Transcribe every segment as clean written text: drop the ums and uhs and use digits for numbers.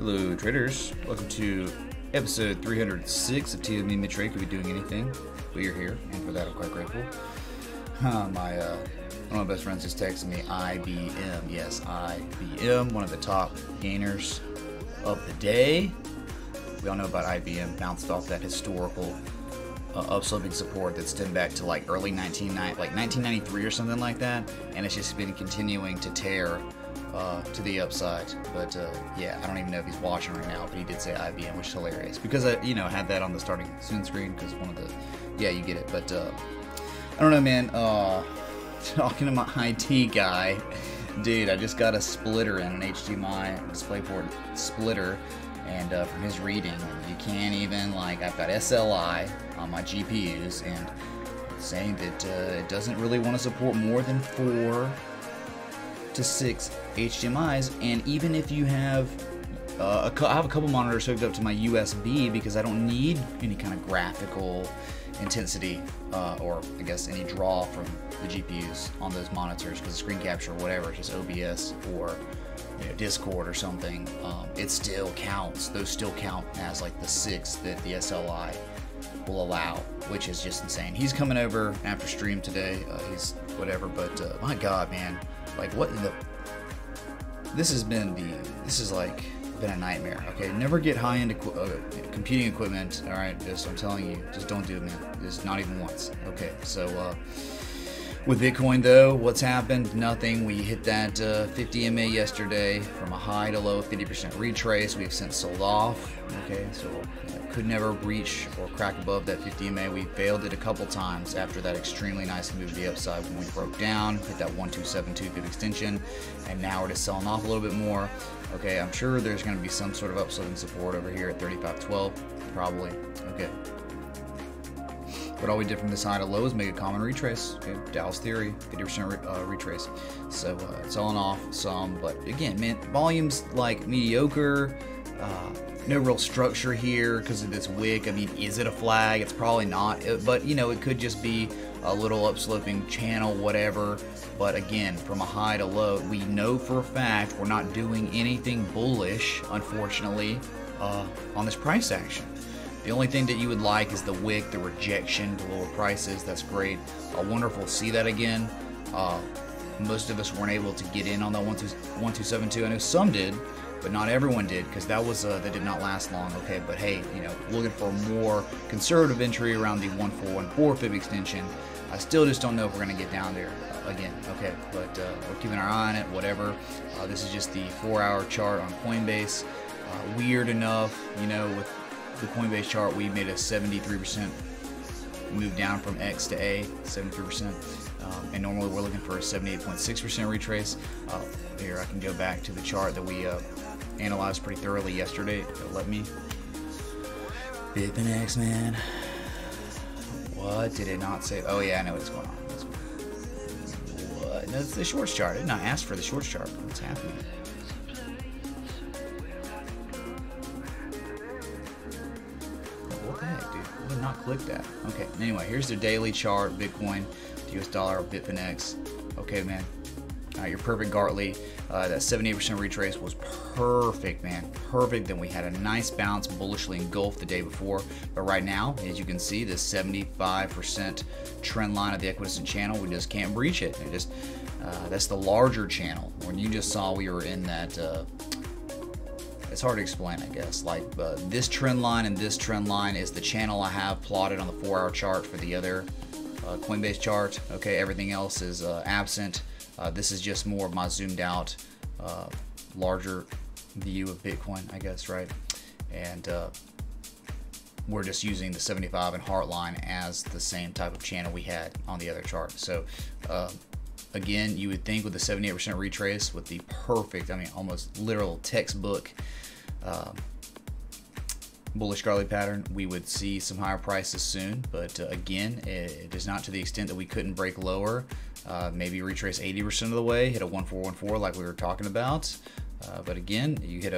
Hello traders, welcome to episode 306 of TME Mid-Trade. Could be doing anything, but you're here, and for that I'm quite grateful. One of my best friends just texted me IBM. Yes, IBM, one of the top gainers of the day. We all know about IBM, bounced off that historical upsloping support that stemmed back to like early 1993 or something like that, and it's just been continuing to tear to the upside. But yeah, I don't even know if he's watching right now, but he did say IBM, which is hilarious because I had that on the starting soon screen because one of the, yeah, you get it. But I don't know, man. Talking to my IT guy, dude, I just got a splitter in, an HDMI DisplayPort splitter, and from his reading, you can't even, like, I've got SLI on my GPUs, and it's saying that it doesn't really want to support more than 4 to 6 HDMIs, and even if you have, I have a couple monitors hooked up to my USB because I don't need any kind of graphical intensity or I guess any draw from the GPUs on those monitors because the screen capture or whatever, it's just OBS or Discord or something. It still counts. Those still count as like the 6 that the SLI will allow, which is just insane. He's coming over after stream today. He's whatever, but my God, man, like what in the? This has been been a nightmare. Okay, never get high-end computing equipment. All right, just I'm telling you, just don't do it, man. Just not even once. Okay, so with Bitcoin though, what's happened? Nothing. We hit that 50 MA yesterday from a high to low, 50% retrace. We've since sold off. Okay, so could never reach or crack above that 50 MA. We failed it a couple times after that extremely nice move to the upside when we broke down, hit that 1272 good extension, and now we're just selling off a little bit more. Okay, I'm sure there's going to be some sort of upswing support over here at 3512, probably. Okay. What all we did from this high to low is make a common retrace. Okay, Dow's theory, 50% retrace. So selling off some, but again, man, volume's like mediocre. No real structure here because of this wick. I mean, is it a flag? It's probably not, but it could just be a little upsloping channel, whatever. But again, from a high to low, we know for a fact we're not doing anything bullish, unfortunately, on this price action. The only thing that you would like is the wick, the rejection to lower prices. That's great. I wonder if we'll see that again. Most of us weren't able to get in on that 1272. I know some did, but not everyone did because that that did not last long. Okay, but hey, looking for a more conservative entry around the 1414 fib extension. I still just don't know if we're going to get down there again. Okay, but we're keeping our eye on it. Whatever. This is just the 4-hour chart on Coinbase. Weird enough, with the Coinbase chart, we made a 73% move down from X to A, 73%. And normally we're looking for a 78.6% retrace. Here I can go back to the chart that we analyzed pretty thoroughly yesterday. Let me. Bitfinex, man. What did it not say? Oh yeah, I know what's going on. What? No, it's the shorts chart. I did not ask for the shorts chart. What's happening? What the heck, dude? I did not click that. Okay. Anyway, here's the daily chart. Bitcoin to US dollar, Bitfinex. Okay, man. Your perfect Gartley. That 78% retrace was perfect, man. Perfect. Then we had a nice bounce, bullishly engulfed the day before. But right now, as you can see, this 75% trend line of the equidistant channel, we just can't breach it. That's the larger channel. When you just saw we were in that, it's hard to explain, I guess. Like this trend line and this trend line is the channel I have plotted on the 4-hour chart for the other Coinbase chart. Okay, everything else is absent. This is just more of my zoomed out, larger view of Bitcoin, I guess, right? And we're just using the 75 and Heartline as the same type of channel we had on the other chart. So again, you would think with the 78% retrace, with the perfect, I mean, almost literal textbook bullish Gartley pattern, we would see some higher prices soon. But again, it is not to the extent that we couldn't break lower. Maybe retrace 80% of the way, hit a 1414 like we were talking about. But again, you hit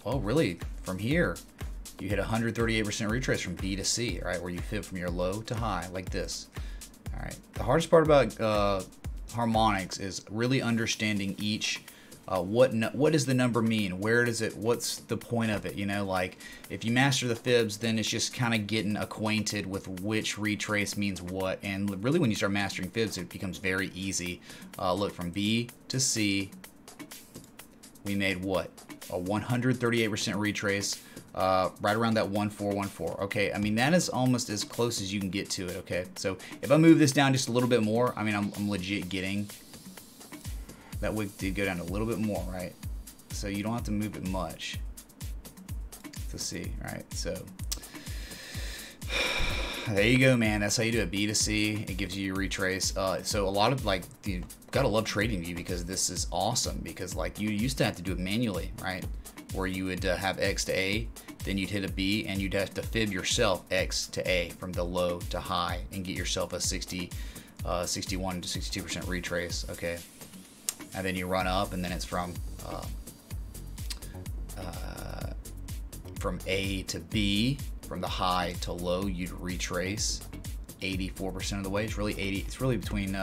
really from here, you hit a 138% retrace from B to C, right? Where you fib from your low to high like this. All right. The hardest part about harmonics is really understanding each What does the number mean? Where does it? What's the point of it? You know, like if you master the fibs, then it's just kind of getting acquainted with which retrace means what. And really, when you start mastering fibs, it becomes very easy. Look, from B to C, we made what? A 138% retrace. Right around that 1414. Okay, I mean that is almost as close as you can get to it. Okay, so if I move this down just a little bit more, I mean I'm legit getting that wick did go down a little bit more, right? So you don't have to move it much to see, right? So there you go, man. That's how you do it. B to C. It gives you your retrace. So a lot of like you gotta love trading view because this is awesome because like you used to have to do it manually, right? Where you would have X to A, then you'd hit a B, and you'd have to fib yourself X to A from the low to high and get yourself a 61 to 62% retrace. Okay, and then you run up, and then it's from A to B, from the high to low, you'd retrace 84% of the way. It's really 80. It's really between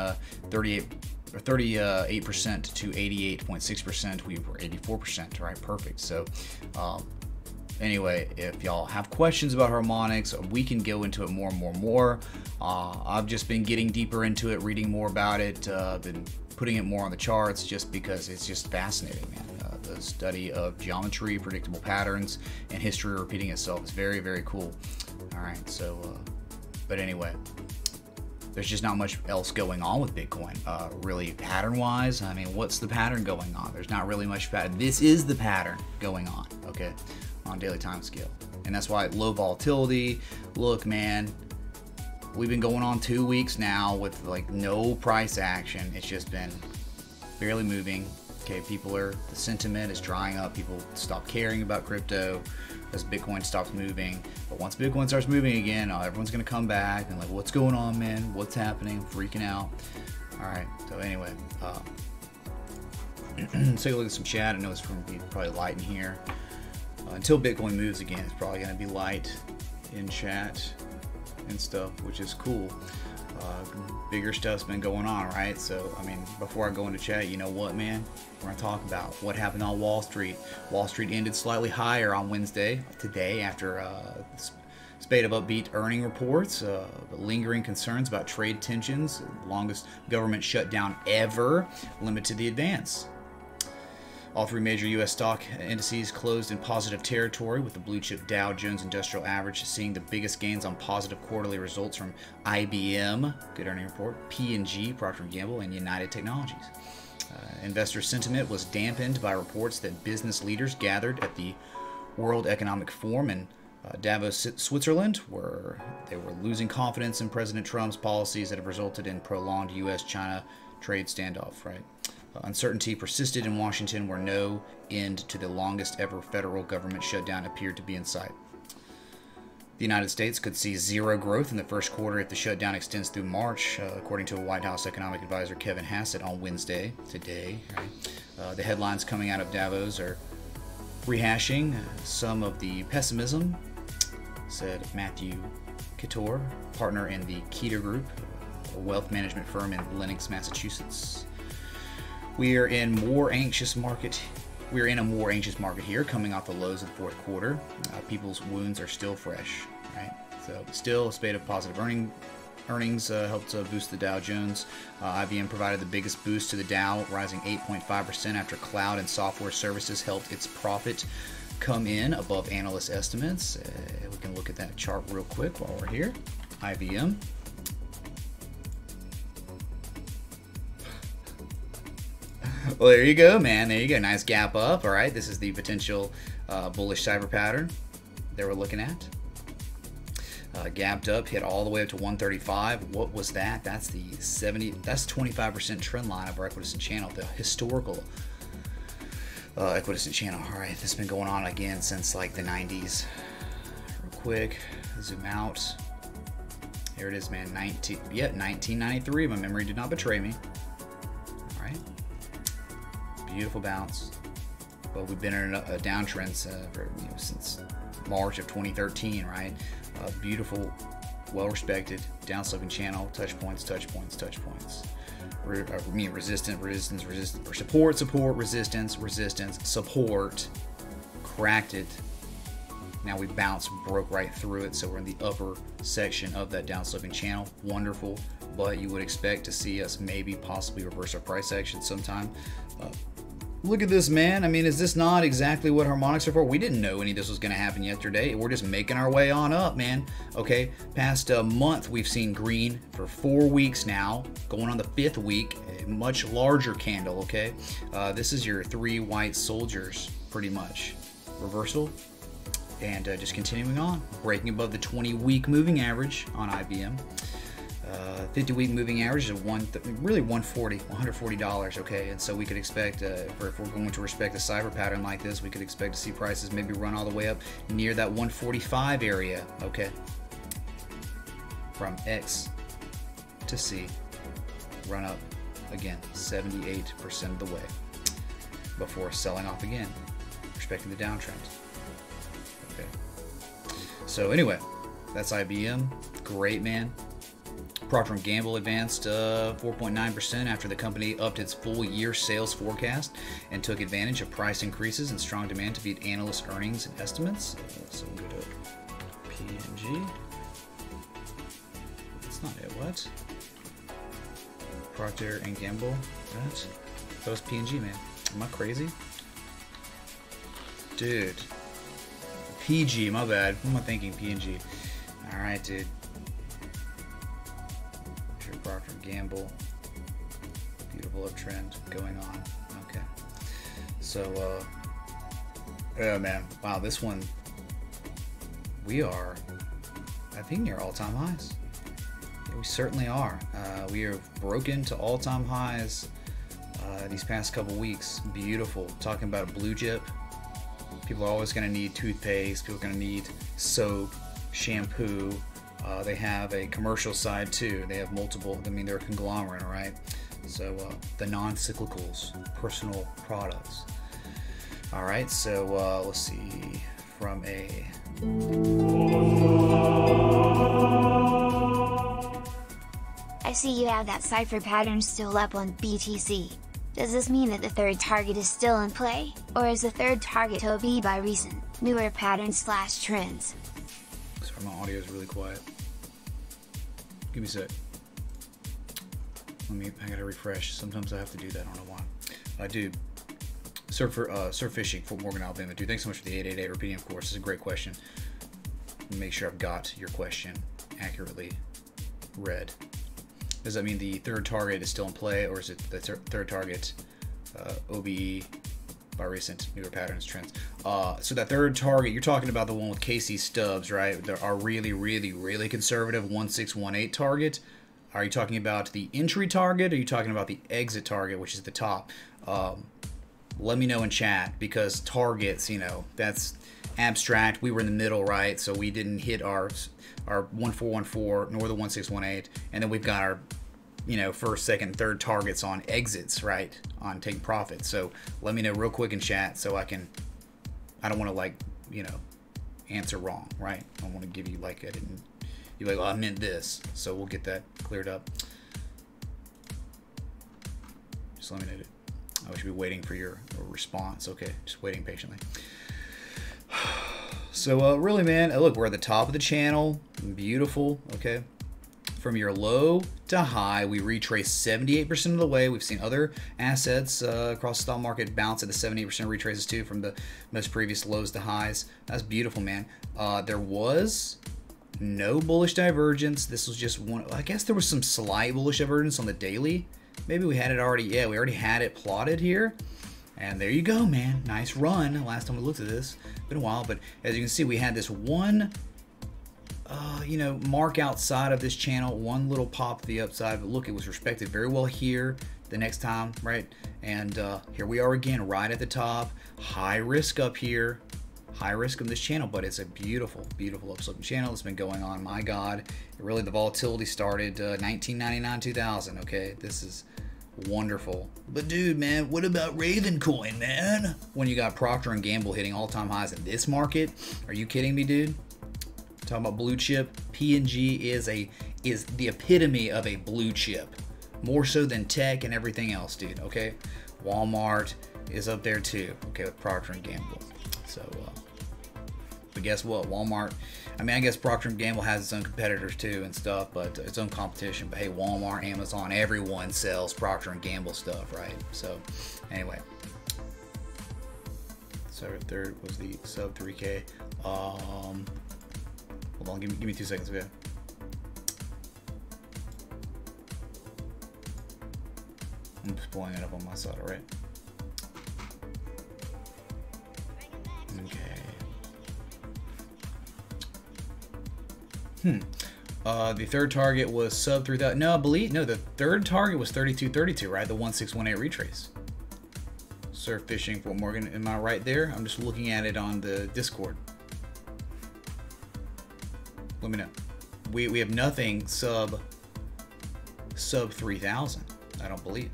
38% to 88.6%. We were 84%, right? Perfect. So anyway, if y'all have questions about harmonics, we can go into it more and more. I've just been getting deeper into it, reading more about it, been putting it more on the charts just because it's just fascinating, man. The study of geometry, predictable patterns, and history repeating itself is very, very cool. All right, so but anyway, there's just not much else going on with Bitcoin, really pattern-wise. I mean, what's the pattern going on? There's not really much pattern. This is the pattern going on, okay, on daily time scale. And that's why low volatility. Look, man, we've been going on 2 weeks now with like no price action. It's just been barely moving. Okay, the sentiment is drying up. People stop caring about crypto as Bitcoin stops moving. But once Bitcoin starts moving again, everyone's gonna come back and like, what's going on, man? What's happening? Freaking out. All right, so anyway, let's take a look at some chat. I know it's going to be probably light in here. Until Bitcoin moves again, it's probably gonna be light in chat and stuff, which is cool. Bigger stuff's been going on, right? So, I mean, before I go into chat, you know what, man? We're gonna talk about what happened on Wall Street. Wall Street ended slightly higher on Wednesday, today, after a spate of upbeat earning reports, lingering concerns about trade tensions, the longest government shutdown ever, limited the advance. All three major U.S. stock indices closed in positive territory, with the blue-chip Dow Jones Industrial Average seeing the biggest gains on positive quarterly results from IBM, good earning report, P&G, Procter & Gamble, and United Technologies. Investor sentiment was dampened by reports that business leaders gathered at the World Economic Forum in Davos, Switzerland, where they were losing confidence in President Trump's policies that have resulted in prolonged U.S.-China trade standoff, right? Uncertainty persisted in Washington, where no end to the longest ever federal government shutdown appeared to be in sight. The United States could see zero growth in the first quarter if the shutdown extends through March, according to a White House economic advisor Kevin Hassett on Wednesday, today. Right? The headlines coming out of Davos are rehashing some of the pessimism, said Matthew Kitor, partner in the Keter Group, a wealth management firm in Lenox, Massachusetts. We are in a more anxious market here, coming off the lows of the fourth quarter. People's wounds are still fresh, right? So still a spate of positive earnings helped boost the Dow Jones. IBM provided the biggest boost to the Dow, rising 8.5% after cloud and software services helped its profit come in above analyst estimates. We can look at that chart real quick while we're here. IBM. Well, there you go, man. There you go. Nice gap up. All right. This is the potential bullish cyber pattern that we're looking at. Gapped up, hit all the way up to 135. What was that? That's the 25% trend line of our equidistant channel, the historical equidistant channel. All right. This has been going on again since like the 90s. Real quick, zoom out. Here it is, man. 1993. My memory did not betray me. All right. Beautiful bounce. Well, we've been in a downtrend since March of 2013, right? Beautiful, well-respected downsloping channel. Touch points, touch points, touch points. resistance, or support, resistance, support, cracked it. Now we bounced, broke right through it, so we're in the upper section of that downsloping channel. Wonderful, but you would expect to see us maybe possibly reverse our price action sometime. Look at this, man. I mean, is this not exactly what Harmonics are for? We didn't know any of this was going to happen yesterday. We're just making our way on up, man. Okay, past a month, we've seen green for 4 weeks now. Going on the 5th week, a much larger candle, okay? This is your 3 white soldiers, pretty much. Reversal, and just continuing on. Breaking above the 20-week moving average on IBM. 50-week moving average is really $140, okay? And so we could expect, if we're going to respect a cyber pattern like this, we could expect to see prices maybe run all the way up near that 145 area, okay? From X to C, run up again 78% of the way before selling off again, respecting the downtrend. Okay. So anyway, that's IBM. Great, man. Procter & Gamble advanced 4.9% after the company upped its full-year sales forecast and took advantage of price increases and strong demand to beat analyst earnings and estimates. So we'll go to P&G. That's not it. What? Procter & Gamble. What? That was P&G, man. Am I crazy? Dude. PG, my bad. What am I thinking? P&G. All right, dude. Procter & Gamble, beautiful uptrend going on. Okay, so yeah, man, wow, this one, we are, I think, near all-time highs. Yeah, we certainly are. We have broken to all-time highs these past couple weeks. Beautiful. Talking about a blue chip. People are always going to need toothpaste. People are going to need soap, shampoo. They have a commercial side too. They have multiple, I mean, they're a conglomerate, all right? So the non-cyclicals, personal products. All right, so let's see, from a... I see you have that cipher pattern still up on BTC. Does this mean that the third target is still in play, or is the third target to be by recent, newer patterns/trends? Sorry, my audio is really quiet. Give me a sec. I gotta refresh. Sometimes I have to do that. I don't know why. Dude, surf fishing, Fort Morgan, Alabama. Dude, thanks so much for the 888 repeating, of course. It's a great question. Make sure I've got your question accurately read. Does that mean the third target is still in play, or is it the third target OBE by recent newer patterns, trends? So that third target, you're talking about the one with Casey Stubbs, right? There are really conservative 1618 target. Are you talking about the entry target, or are you talking about the exit target, which is the top? Let me know in chat, because targets, you know, that's abstract. We were in the middle, right? So we didn't hit our 1414 nor the 1618, and then we've got our, you know, first, second, third targets on exits, right? On taking profits. So let me know real quick in chat, so I don't want to, like, you know, answer wrong, right? I don't want to give you like you're like, oh, I meant this. So we'll get that cleared up. Just let me know. I should be waiting for your response. Okay, just waiting patiently. So really, man, look, we're at the top of the channel. Beautiful. Okay, from your low to high, we retrace 78% of the way. We've seen other assets across the stock market bounce at the 78% retraces too, from the most previous lows to highs. That's beautiful, man. There was no bullish divergence. This was just one. I guess there was some slight bullish divergence on the daily. Maybe we had it already. Yeah, we already had it plotted here. And there you go, man. Nice run. Last time we looked at this, been a while, but as you can see, we had this one, you know, mark outside of this channel, one little pop to the upside. But look, it was respected very well here the next time, right? And here we are again, right at the top. High risk up here. High risk of this channel, but it's a beautiful upsloping channel that's been going on. My God, really, the volatility started 1999, 2000. Okay, this is wonderful. But dude, man, what about Ravencoin, man? When you got Procter & Gamble hitting all-time highs in this market, are you kidding me, dude? Talking about blue chip, P&G is the epitome of a blue chip more so than tech and everything else, dude. Okay, Walmart is up there too. Okay, with Procter and Gamble. So, but guess what? Walmart. I mean, I guess Procter and Gamble has its own competitors too and stuff, but its own competition. But hey, Walmart, Amazon, everyone sells Procter and Gamble stuff, right? So, anyway. So third was the sub 3K. Hold on, give me 2 seconds, okay? I'm just pulling it up on my side, all right? Okay. The third target was sub 3,000. No, the third target was 32.32, right? The 1618 retrace. Surf fishing for Morgan, am I right there? I'm just looking at it on the Discord. Let me know. We have nothing sub 3,000. I don't believe.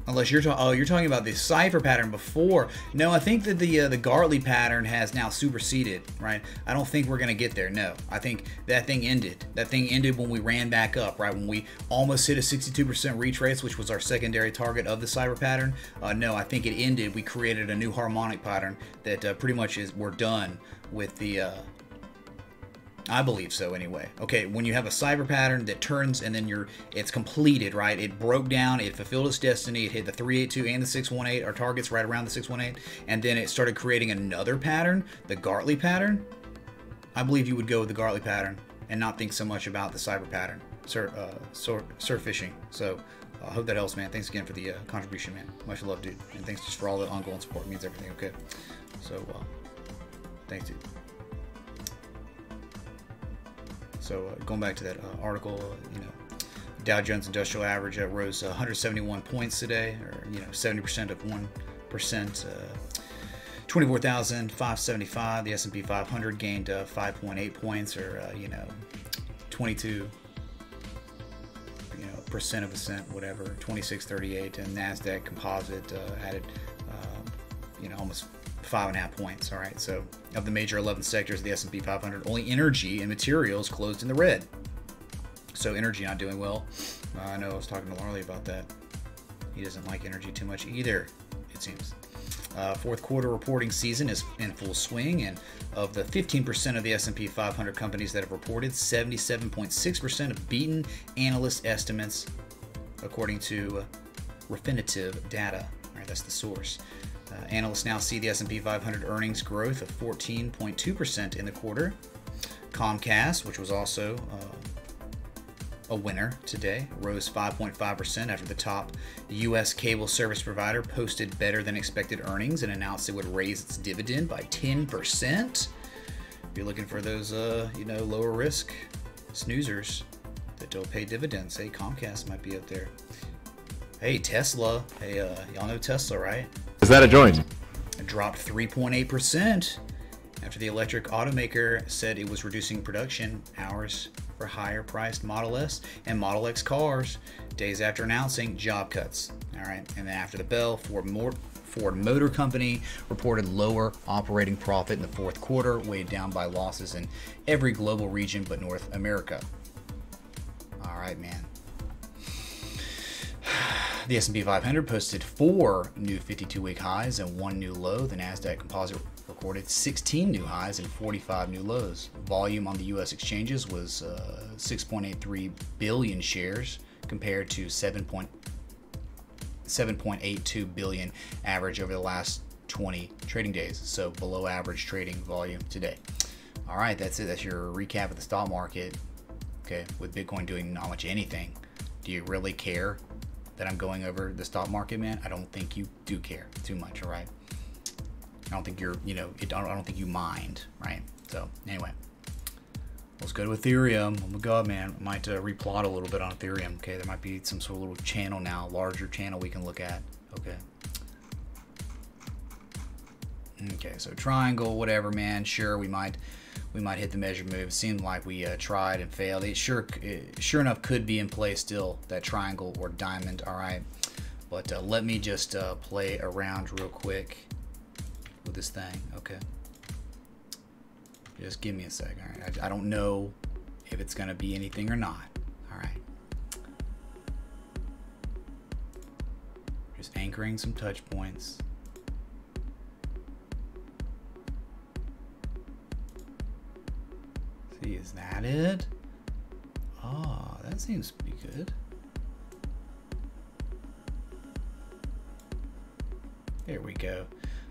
Unless you're talking, you're talking about the cipher pattern before. No, I think that the Gartley pattern has now superseded, right? I don't think we're gonna get there. No, I think that thing ended. That thing ended when we ran back up, right? When we almost hit a 62% retrace, which was our secondary target of the cipher pattern. No, I think it ended. We created a new harmonic pattern that pretty much we're done with the. I believe so anyway. Okay, when you have a cipher pattern that turns and then it's completed, right? It broke down, it fulfilled its destiny, it hit the 382 and the 618, our targets right around the 618, and then it started creating another pattern, the Gartley pattern. I believe you would go with the Gartley pattern and not think so much about the cipher pattern, surf fishing. So I hope that helps, man. Thanks again for the contribution, man. Much love, dude. And thanks just for all the ongoing support. It means everything, okay? So, thanks, dude. So going back to that article, you know, Dow Jones Industrial Average rose 171 points today, or 70% of 1%, 24,575. The S&P 500 gained 5.8 points, or 22 percent of a cent, whatever, 26.38, and Nasdaq Composite added almost 5.5 points. All right, so of the major 11 sectors of the S&P 500, only energy and materials closed in the red. So energy not doing well. I know I was talking to Larley about that. He doesn't like energy too much either, it seems. Fourth quarter reporting season is in full swing, and of the 15% of the S&P 500 companies that have reported, 77.6% have beaten analyst estimates, according to Refinitiv data. All right, that's the source. Analysts now see the S&P 500 earnings growth of 14.2% in the quarter. Comcast, which was also a winner today, rose 5.5% after the top U.S. cable service provider posted better than expected earnings and announced it would raise its dividend by 10%. If you're looking for those, lower risk snoozers that don't pay dividends, hey, Comcast might be up there. Hey, Tesla. Hey, y'all know Tesla, right? Is that a joint? It dropped 3.8% after the electric automaker said it was reducing production hours for higher priced Model S and Model X cars days after announcing job cuts. All right, and then after the bell, Ford Motor Company reported lower operating profit in the fourth quarter, weighed down by losses in every global region but North America. All right, man. The S&P 500 posted 4 new 52-week highs and 1 new low. The Nasdaq Composite recorded 16 new highs and 45 new lows. Volume on the U.S. exchanges was 6.83 billion shares compared to 7.82 billion average over the last 20 trading days. So below average trading volume today. All right, that's it. That's your recap of the stock market. Okay, with Bitcoin doing not much anything. Do you really care that I'm going over the stock market, man? I don't think you do care too much, all right? I don't think you're, I don't think you mind, right? So anyway, let's go to Ethereum. Oh my God, man, I might replot a little bit on Ethereum. Okay, there might be some sort of little channel now, larger channel we can look at. Okay. Okay, so triangle, whatever, man. Sure, we might hit the measure move. It seemed like we tried and failed. It sure enough could be in play still, that triangle or diamond. All right, but let me just play around real quick with this thing. Okay, just give me a second. All right, I don't know if it's gonna be anything or not. All All right. Just anchoring some touch points. See, is that it? Oh, that seems pretty good. There we go.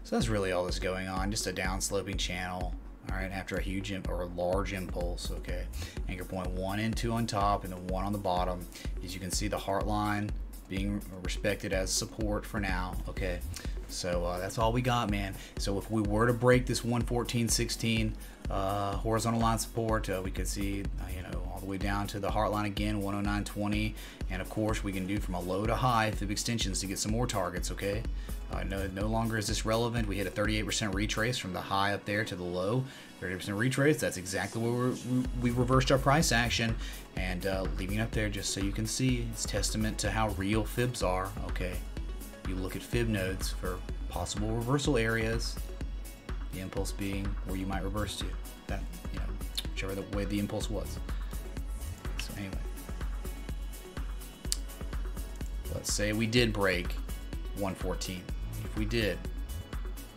So that's really all that's going on. Just a downsloping channel. All right, after a huge or a large impulse. Okay, anchor point 1 and 2 on top, and then 1 on the bottom. As you can see, the heart line being respected as support for now. Okay, so that's all we got, man. So if we were to break this 114.16 horizontal line support, we could see you know, all the way down to the heart line again, 109.20, and of course we can do from a low to high fib extensions to get some more targets. Okay, no longer is this relevant. We hit a 38% retrace from the high up there to the low. 30% retrace. That's exactly where we reversed our price action, and leaving up there just so you can see, it's testament to how real fibs are. Okay, you look at fib nodes for possible reversal areas. The impulse being where you might reverse to, that, you know, whichever the way the impulse was. So anyway, let's say we did break 114. If we did,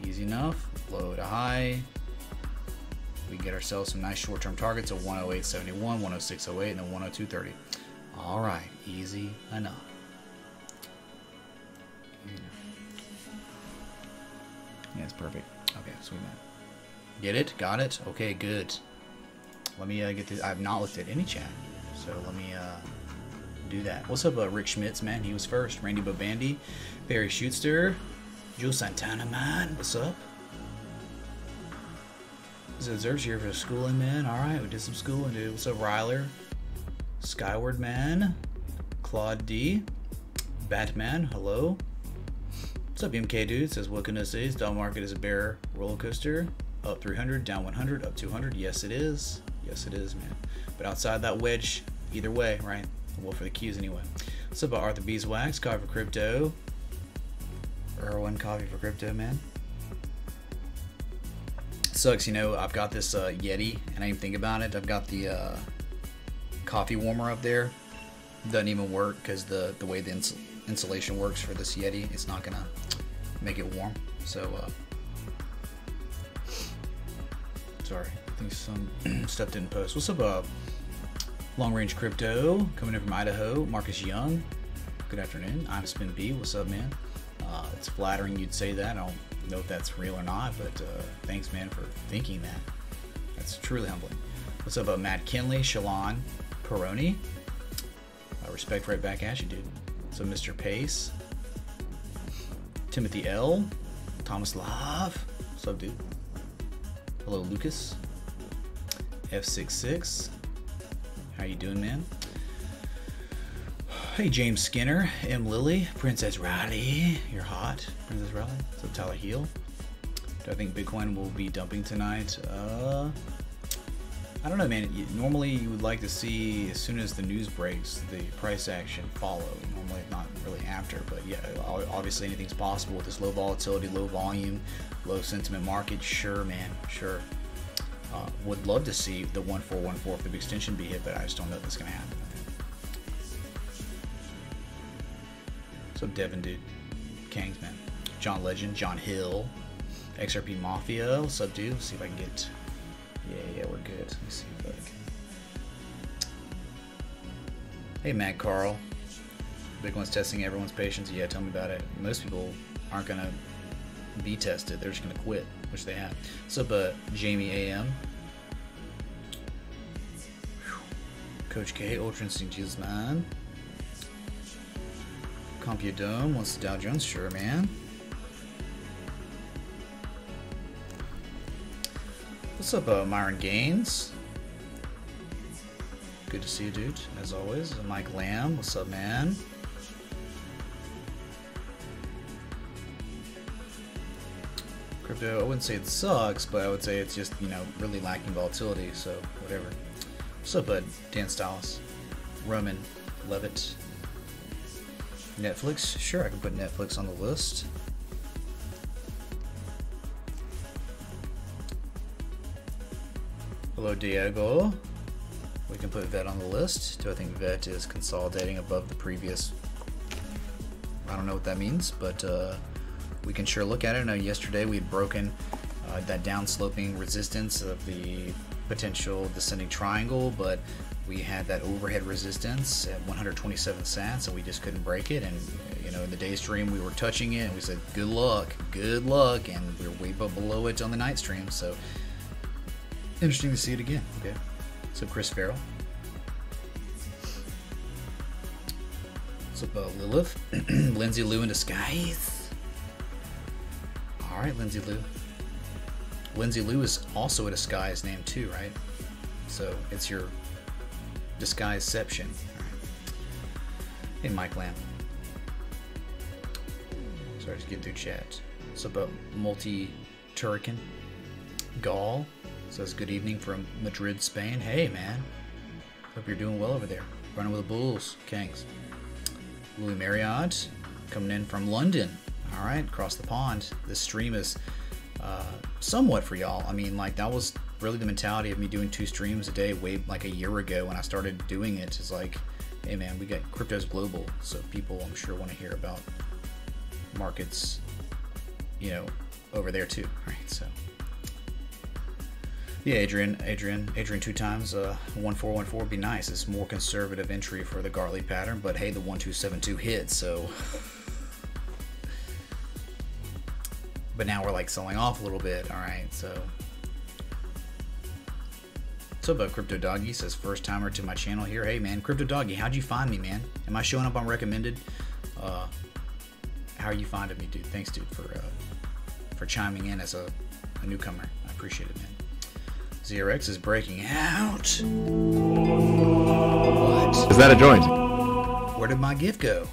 easy enough, low to high, we get ourselves some nice short-term targets of 108.71, 106.08, and then 102.30. All right, easy enough. Yeah, it's perfect. Okay, so we get it, got it. Okay, good. Let me get this. I've not looked at any chat, so let me do that. What's up, Rick Schmitz, man? He was first. Randy Bobandy, Barry Schuster, Jules Santana, man. What's up? Zer's here for schooling, man. All right, we did some schooling, dude. What's up, Ryler? Skyward, man. Claude D. Batman, hello. What's up, MK dude? Says, what can I say? Stock market is a bear roller coaster. Up 300, down 100, up 200. Yes, it is. Yes, it is, man. But outside that wedge, either way, right? Well, for the Qs anyway. What's up, Arthur Beeswax? Coffee for crypto. Erwin, coffee for crypto, man. Sucks, you know, I've got this Yeti, and I didn't even think about it. I've got the coffee warmer up there. Doesn't even work because the way the insulation works for this Yeti, it's not gonna make it warm. So sorry, I think some stuff didn't post. What's up, long range crypto coming in from Idaho? Marcus Young, good afternoon. I'm Spin B. What's up, man? It's flattering you'd say that. I don't know if that's real or not, but thanks, man, for thinking that. That's truly humbling. What's up, Matt Kinley, Shalon Peroni? Respect right back at you, dude. So Mr. Pace, Timothy L, Thomas Love, what's up, dude? Hello, Lucas. F66, how you doing, man? Hey, James Skinner, M. Lilly, Princess Riley, you're hot, Princess Riley. So Tyler Heel. Do I think Bitcoin will be dumping tonight? I don't know, man. Normally you would like to see, as soon as the news breaks, the price action follow. Normally not really after, but yeah, obviously anything's possible with this low volatility, low volume, low sentiment market. Sure, man, sure. Would love to see the 1414 fib extension be hit, but I just don't know if that's gonna happen. So Devin, dude, Kangs, man, John Legend, John Hill, XRP Mafia. What's up, dude? Let's see if I can get. Yeah, we're good. Let me see if I can. Hey, Matt Carl. Big one's testing everyone's patience. Yeah, tell me about it. Most people aren't gonna be tested. They're just gonna quit, which they have. What's up, Jamie AM? Coach K, Ultra Instinct Jesus, man. CompuDome wants the Dow Jones. Sure, man. What's up, Myron Gaines? Good to see you, dude, as always. Mike Lamb, what's up, man? Crypto, I wouldn't say it sucks, but I would say it's just, you know, really lacking volatility, so whatever. What's up, Dan Styles? Roman Levitt. Netflix? Sure, I can put Netflix on the list. Hello, Diego. We can put VET on the list. Do I think VET is consolidating above the previous? I don't know what that means, but we can sure look at it. I know yesterday we had broken that downsloping resistance of the potential descending triangle, but we had that overhead resistance at 127 cents, and we just couldn't break it. And you know, in the day stream we were touching it, and we said good luck, and we were way below it on the night stream. So interesting to see it again. Okay, so Chris Farrell. What's up, Lilith? Lindsay Lou in disguise. All right, Lindsay Lou. Lindsay Lou is also a disguise name too, right? So it's your disguiseception. All right. Hey, Mike Lamb. Sorry, just getting through chat. What's up, Multi-Turrican? Gall says good evening from Madrid, Spain. Hey, man. Hope you're doing well over there. Running with the Bulls, Kangs. Louis Marriott coming in from London. All right, across the pond. This stream is somewhat for y'all. I mean, like, that was really the mentality of me doing 2 streams a day way like a year ago when I started doing it. It's like, hey man, we got crypto's global, so people I'm sure want to hear about markets, you know, over there too, right? So yeah, Adrian 2 times 1414 would be nice. It's more conservative entry for the Gartley pattern, but hey, the 1272 hit, so but now we're like selling off a little bit. All right, so what's up, Crypto Doggy? Says first timer to my channel here. Hey man, Crypto Doggy, how'd you find me, man? Am I showing up on recommended? How are you finding me, dude? Thanks, dude, for chiming in as a newcomer. I appreciate it, man. ZRX is breaking out. What? Is that a joint? Where did my gift go?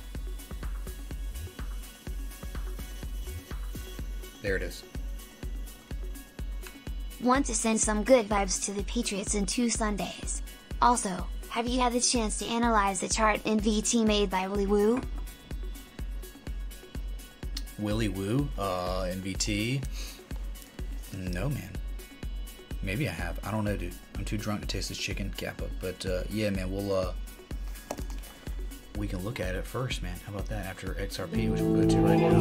There it is. Want to send some good vibes to the Patriots in 2 Sundays. Also, have you had the chance to analyze the chart in VT made by Willy Woo? Willy Woo, NVT. No, man. Maybe I have. I don't know, dude. I'm too drunk to taste this chicken kappa. But yeah, man, we can look at it first, man. How about that? After XRP, which we'll go to right now.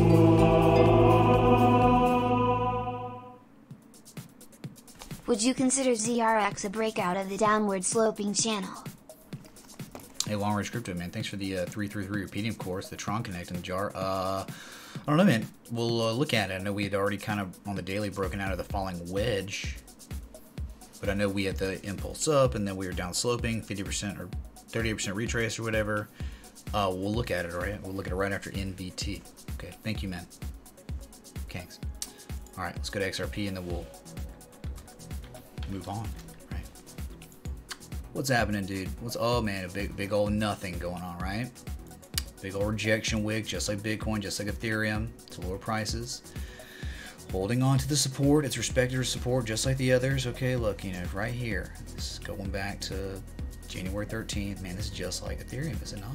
Would you consider ZRX a breakout of the downward sloping channel? Hey, Long Range Crypto, man. Thanks for the 333 repeating, of course. The Tron Connect in the jar. I don't know, man. We'll look at it. I know we had already kind of on the daily broken out of the falling wedge, but I know we had the impulse up, and then we were down sloping 50% or 38% retrace or whatever. We'll look at it, all right? We'll look at it right after NVT. Okay, thank you, man. Thanks. All right, let's go to XRP, and then we'll move on, right? What's happening, dude? Oh man, a big old nothing going on, right? Big old rejection wick, just like Bitcoin, just like Ethereum, to lower prices. Holding on to the support, its respective support, just like the others. Okay, look, you know, right here. This is going back to January 13th. Man, this is just like Ethereum, is it not?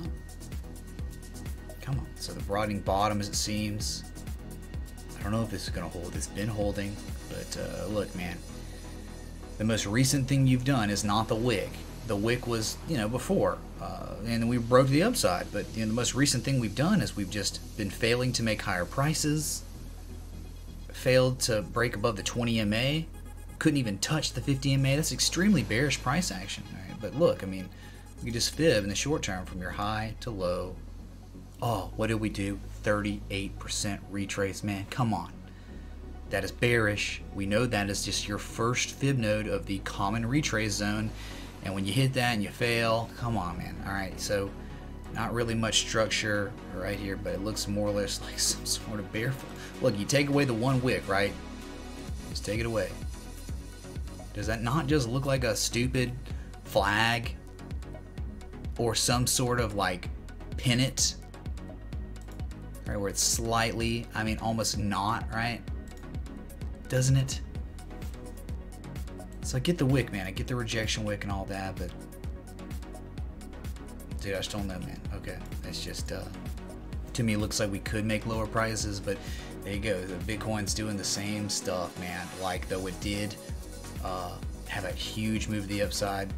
Come on. So the broadening bottom, as it seems. I don't know if this is going to hold. It's been holding, but look, man. The most recent thing you've done is not the wick. The wick was, you know, before, and we broke the upside. But you know, the most recent thing we've done is we've just been failing to make higher prices. Failed to break above the 20 MA. Couldn't even touch the 50 MA. That's extremely bearish price action. All right? But look, I mean, you can just fib in the short term from your high to low. Oh, what did we do? 38% retrace. Man, come on. That is bearish. We know that is just your first fib node of the common retrace zone. And when you hit that and you fail, come on, man. All right, so not really much structure right here, but it looks more or less like some sort of bear. Look, you take away the one wick, right? Just take it away. Does that not just look like a stupid flag or some sort of like pennant? Right, where it's slightly, I mean, almost not, right? Doesn't it? So I get the wick, man. I get the rejection wick and all that, but dude, I just don't know, man. Okay, it's just to me, it looks like we could make lower prices, but there you go. The Bitcoin's doing the same stuff, man. Like, though it did have a huge move to the upside,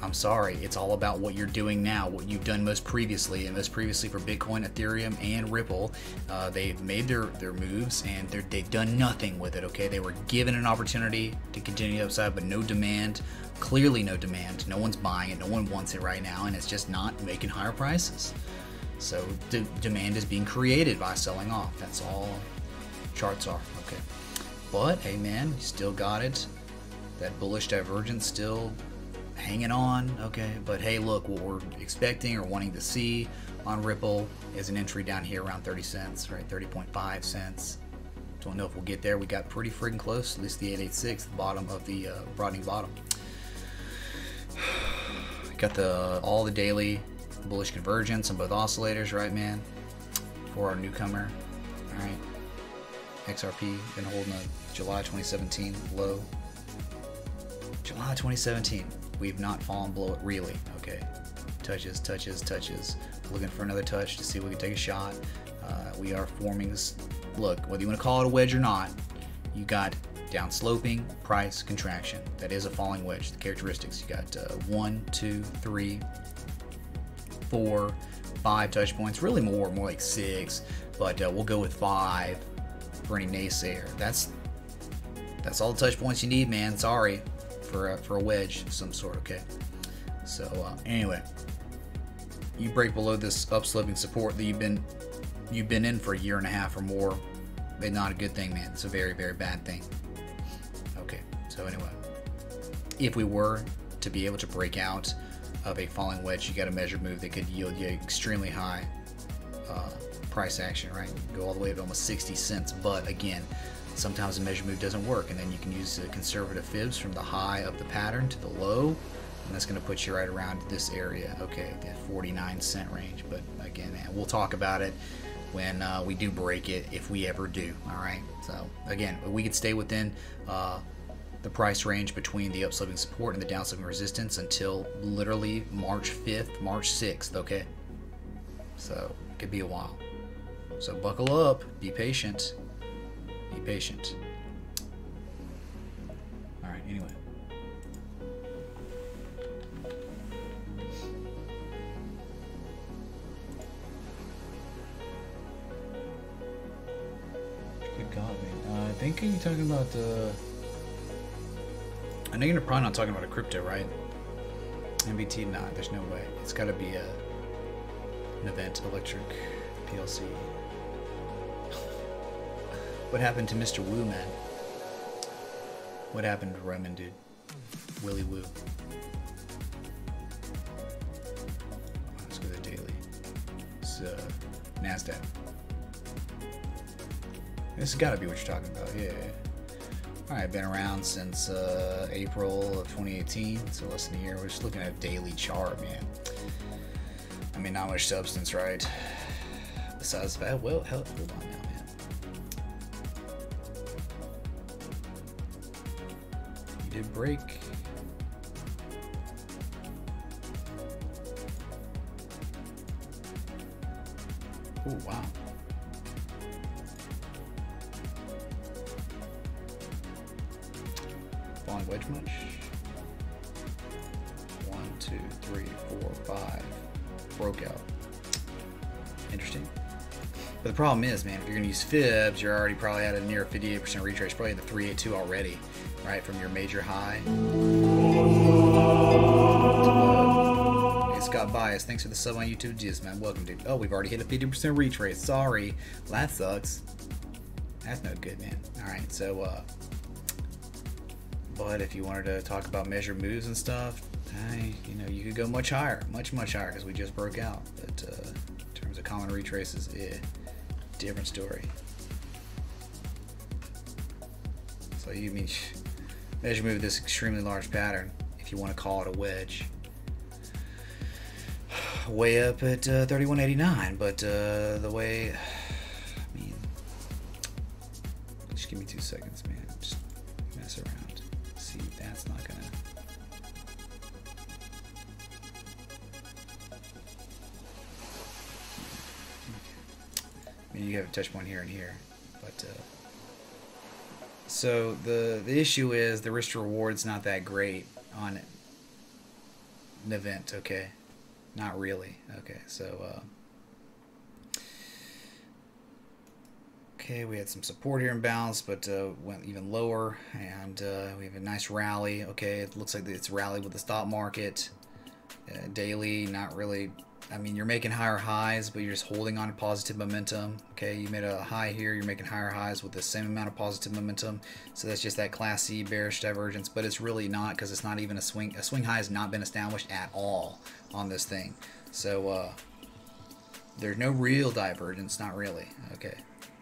I'm sorry, it's all about what you're doing now, what you've done most previously, and most previously for Bitcoin, Ethereum, and Ripple. They've made their moves, and they've done nothing with it, okay? They were given an opportunity to continue upside, but no demand, clearly no demand. No one's buying it, no one wants it right now, and it's just not making higher prices. So demand is being created by selling off. That's all charts are, okay? But, hey man, you still got it. That bullish divergence still hanging on, okay? But hey, look, what we're expecting or wanting to see on Ripple is an entry down here around 30 cents, right? 30.5 cents. Don't know if we'll get there. We got pretty freaking close, at least the 886, the bottom of the broadening bottom. Got all the daily bullish convergence on both oscillators, right, man? For our newcomer, all right? XRP been holding a July 2017 low. July 2017. We've not fallen below it, really, okay? Touches, touches, touches. Looking for another touch to see if we can take a shot. We are forming this. Look, whether you want to call it a wedge or not, you got down sloping price contraction. That is a falling wedge. The characteristics, you got 1, 2, 3, 4, 5 touch points. Really more like 6, but we'll go with 5 for any naysayer. That's all the touch points you need, man. Sorry. For a wedge of some sort, okay? So anyway, you break below this upsloping support that you've been in for a year and a half or more. It's not a good thing, man. It's a very, very bad thing. Okay, so anyway, if we were to be able to break out of a falling wedge, you got a measured move that could yield you extremely high price action, right? Go all the way to almost 60 cents, but again, sometimes a measured move doesn't work, and then you can use the conservative fibs from the high of the pattern to the low, and that's going to put you right around this area, okay, the 49-cent range. But again, man, we'll talk about it when we do break it, if we ever do. All right, so again, we could stay within the price range between the upsloping support and the downsloping resistance until literally March 5th, March 6th, okay? So it could be a while. So buckle up, be patient. Be patient. All right, anyway. Good God, man. I think you're talking about I know you're probably not talking about a crypto, right? MBT, nah, there's no way. It's got to be an event, electric, PLC. What happened to Mr. Wu, man? What happened to Roman, dude? Willy Woo. Let's go to the daily. It's NASDAQ. This has got to be what you're talking about, yeah. Alright, been around since April of 2018, so less than a year. We're just looking at a daily chart, man. I mean, not much substance, right? Besides that, well, hold on now, man. You did break. Oh, wow. Falling wedge much? 1, 2, 3, 4, 5. Broke out. Interesting. But the problem is, man, if you're going to use fibs, you're already probably at a near 58% retrace, probably the 382 already, right, from your major high. Hey, Scott Bias, thanks for the sub on YouTube. Jizz, man, welcome, dude. Oh, we've already hit a 50% retrace. Sorry. Well, that sucks. That's no good, man. All right, so, but if you wanted to talk about measured moves and stuff, you know, you could go much higher, much higher, because we just broke out. But in terms of common retraces, different story. So you mean measure move this extremely large pattern, if you want to call it a wedge, way up at 31.89. But the way, I mean, just give me 2 seconds, man. Just mess around. See, that's not gonna. I mean, you have a touch point here and here, but so the issue is the risk to reward's not that great on an event, okay? Not really. Okay, so okay, we had some support here in bounce, but went even lower, and we have a nice rally. Okay, it looks like it's rallied with the stock market. Daily, not really. I mean, you're making higher highs, but you're just holding on to positive momentum. Okay, you made a high here, you're making higher highs with the same amount of positive momentum. So that's just that Class C bearish divergence, but it's really not, because it's not even a swing. A swing high has not been established at all on this thing. So there's no real divergence, not really. Okay,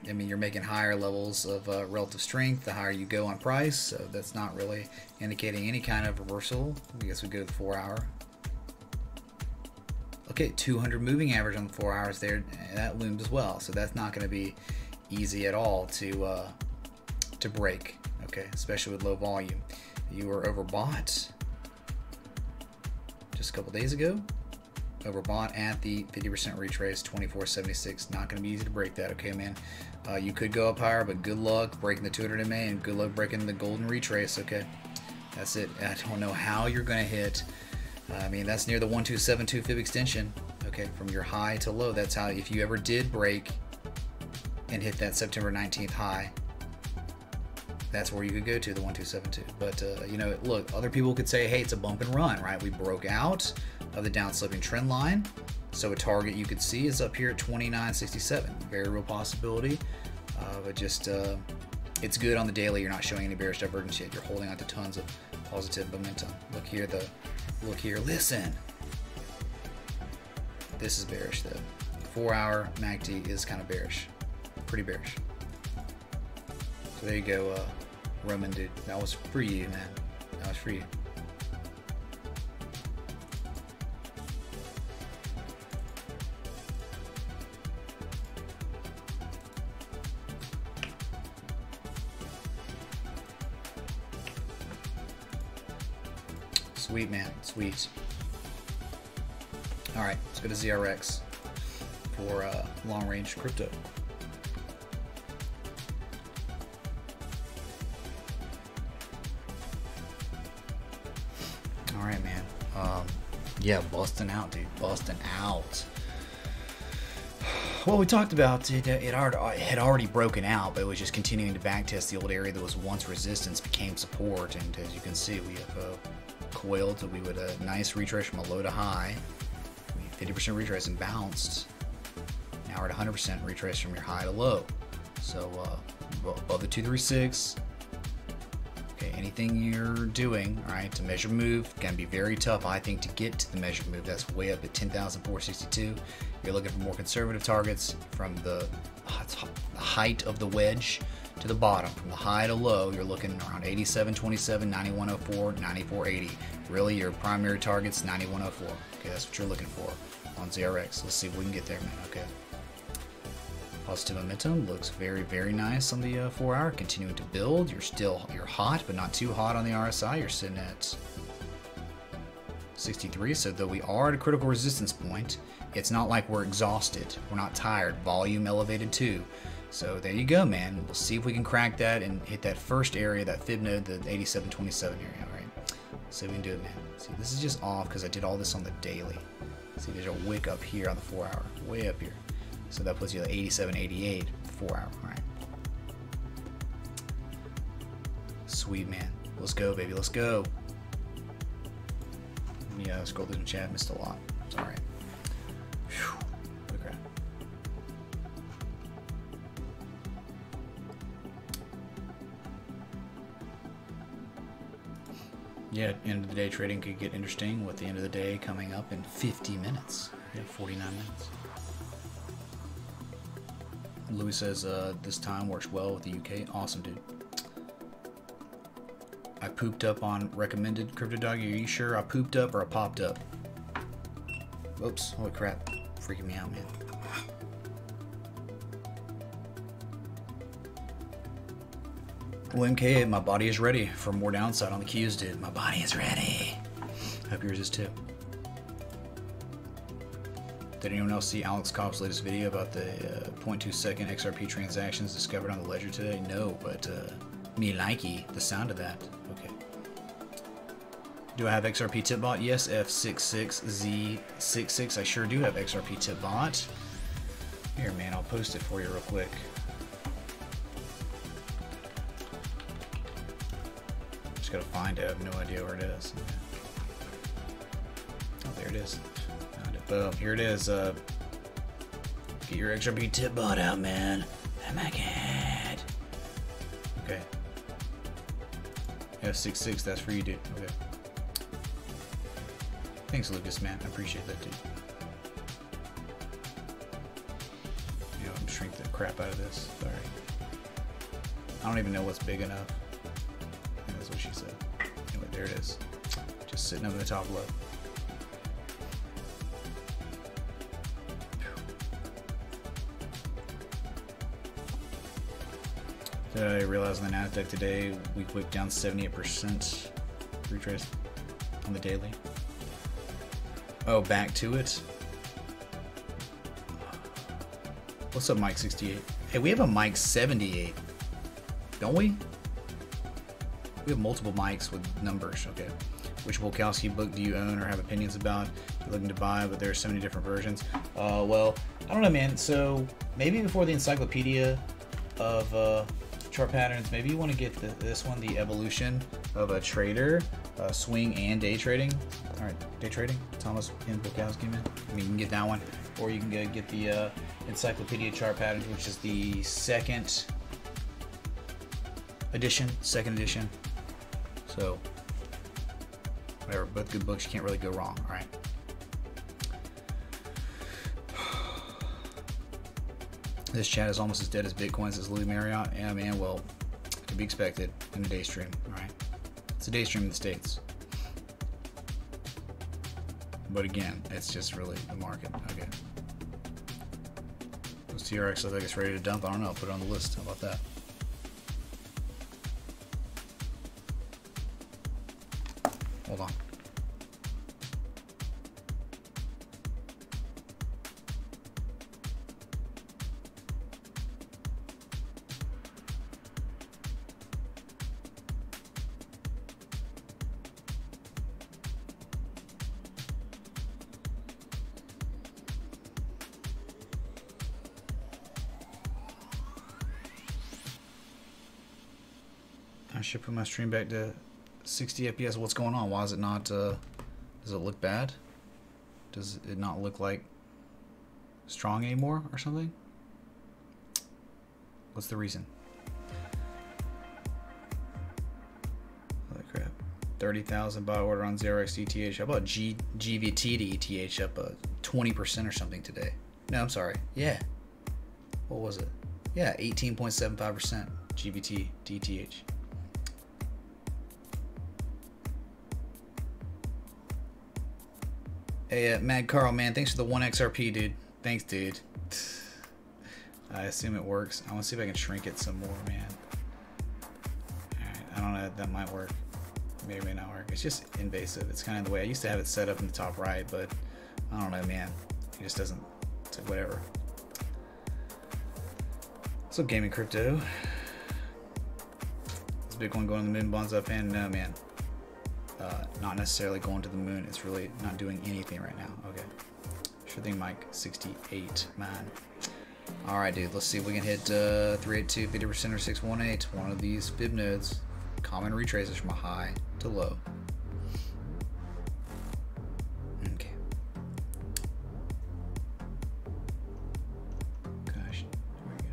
I mean, you're making higher levels of relative strength the higher you go on price, so that's not really indicating any kind of reversal. I guess we go to the 4 hour. Okay, 200 moving average on the 4 hours there, that loomed as well. So that's not going to be easy at all to break. Okay, especially with low volume. You were overbought just a couple days ago. Overbought at the 50% retrace, 24.76. Not going to be easy to break that. Okay, man. You could go up higher, but good luck breaking the 200 MA and good luck breaking the golden retrace. Okay, that's it. I don't know how you're going to hit. I mean, that's near the 1272 fib extension, okay, from your high to low. That's how, if you ever did break and hit that September 19th high, that's where you could go to, the 1272. But, you know, look, other people could say, hey, it's a bump and run, right? We broke out of the down sloping trend line. So a target you could see is up here at 29.67. Very real possibility. But just, it's good on the daily. You're not showing any bearish divergence yet. You're holding on to tons of positive momentum. Look here, look here, listen. This is bearish though. 4 hour MACD is kind of bearish. Pretty bearish. So there you go, Roman dude. That was for you, man. That was for you. Sweet, man, sweet. All right, let's go to ZRX for long-range crypto. All right, man. Yeah, busting out, dude, busting out. Well, we talked about it. It had already broken out, but it was just continuing to backtest the old area that was once resistance became support, and as you can see, we have coiled, so we would a nice retrace from a low to high. 50% retrace and bounced. Now we're at 100% retrace from your high to low. So above the 236. Okay, anything you're doing, all right, to measure move can be very tough, I think, to get to the measured move. That's way up at 10,462. You're looking for more conservative targets from the height of the wedge to the bottom. From the high to low, you're looking around 87.27, 91.04, 94.80. Really, your primary target's 91.04. Okay, that's what you're looking for on ZRX. Let's see if we can get there, man. Okay. Positive momentum looks very, very nice on the 4 hour. Continuing to build. You're hot, but not too hot on the RSI. You're sitting at 63. So though we are at a critical resistance point, it's not like we're exhausted. We're not tired. Volume elevated too. So there you go, man. We'll see if we can crack that and hit that first area, that fib node, the 87.27 area. All right. Let's see if we can do it, man. See, this is just off because I did all this on the daily. See, there's a wick up here on the 4 hour, way up here. So that puts you at 87.88, 4 hour. All right. Sweet, man. Let's go, baby. Let's go. Yeah, scroll through the chat. Missed a lot. It's all right. Whew. Okay. Yeah, end of the day trading could get interesting with the end of the day coming up in 50 minutes. Yeah, 49 minutes. Louis says this time works well with the UK. Awesome, dude. I pooped up on recommended crypto doggy. Are you sure I pooped up or I popped up? Oops, holy crap. Freaking me out, man. Well, MK, my body is ready for more downside on the Qs, dude. My body is ready. Hope yours is too. Did anyone else see Alex Cobb's latest video about the 0.2 second XRP transactions discovered on the ledger today? No, but me likey the sound of that. Okay. Do I have XRP tip bot? Yes, F66Z66. I sure do have XRP tip bot. Here, man, I'll post it for you real quick. Just gotta find it. I have no idea where it is. Oh, there it is. Found it. Boom. Here it is. Get your XRP tip bot out, man. Oh my god. Okay. F66, that's for you, dude. Okay. Thanks, Lucas, man. I appreciate that, dude. You know, I'm shrink the crap out of this. Sorry. I don't even know what's big enough. I think that's what she said. Anyway, there it is. Just sitting up in the top left. I realized on the NASDAQ today, we whipped down 78% retrace on the daily. Oh, back to it. What's up, Mike 68? Hey, we have a Mike 78, don't we? We have multiple mics with numbers. Okay. Which Volkowski book do you own or have opinions about? You're looking to buy, but there are so many different versions. Well, I don't know, man. So maybe before the encyclopedia of chart patterns, maybe you want to get this one, the evolution of a trader, swing and day trading. All right, day trading, Thomas and Bukowski, man. I mean, you can get that one, or you can get the encyclopedia chart patterns, which is the second edition. So whatever, both good books. You can't really go wrong. All right. This chat is almost as dead as Bitcoin, says Louis Marriott. Yeah, man, well, to be expected in a day stream, all right? It's a day stream in the States. But again, it's just really the market. Okay. Those TRX, I think it's ready to dump. I don't know, put it on the list. How about that? Hold on. I should put my stream back to 60 FPS. What's going on? Why is it not, does it look bad? Does it not look like strong anymore or something? What's the reason? Holy crap. 30,000 buy order on ZRX ETH. How about GVT to ETH up 20% or something today? No, I'm sorry. Yeah. What was it? Yeah, 18.75% GVT to ETH. Hey, Mad Carl, man, thanks for the 1 XRP, dude. Thanks, dude. I assume it works. I want to see if I can shrink it some more, man. Alright, I don't know. That might work. May or may not work. It's just invasive. It's kind of the way I used to have it set up in the top right, but I don't know, man. It just doesn't. It's like whatever. What's up, gaming crypto? Is Bitcoin going to the moon? Bonds up and no, man. Not necessarily going to the moon. It's really not doing anything right now. Okay. Sure thing, Mike. 68, man. All right, dude. Let's see if we can hit 382, 50% or 618. One of these fib nodes. Common retraces from a high to low. Okay. Gosh. Here we go.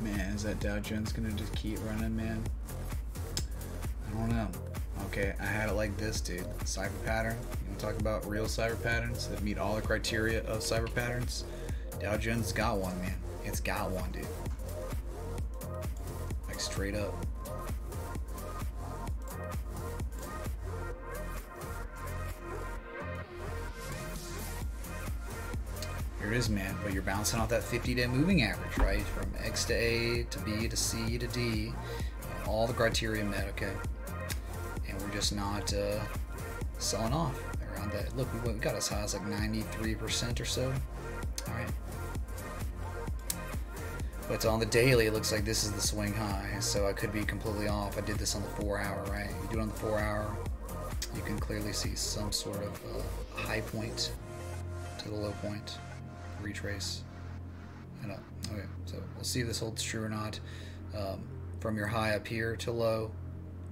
Man, is that Dow Jones gonna just keep running, man? I don't know. Okay, I had it like this, dude. Cipher pattern. You want to talk about real cipher patterns that meet all the criteria of cipher patterns? Dow Jones got one, man. It's got one, dude. Like straight up. Here it is, man. But you're bouncing off that 50-day moving average, right? From X to A to B to C to D. all the criteria met, okay? And we're just not selling off around that. Look, we got as high as like 93% or so. All right. But on the daily, it looks like this is the swing high, so I could be completely off. I did this on the 4-hour, right? You do it on the 4-hour, you can clearly see some sort of high point to the low point, retrace. I know. Okay, so we'll see if this holds true or not. From your high up here to low,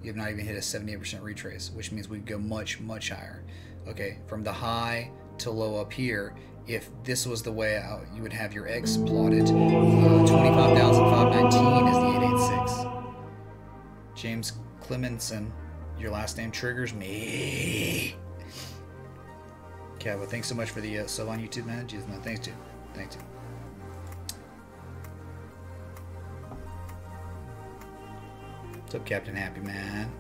you have not even hit a 78% retrace, which means we go much, much higher. Okay, from the high to low up here, if this was the way out, you would have your X plotted. 25,519 is the 886. James Clemenson, your last name triggers me. Okay, well, thanks so much for the sub on YouTube, man. Jesus, man, thanks, dude. Thanks, dude. What's up, Captain Happy, man?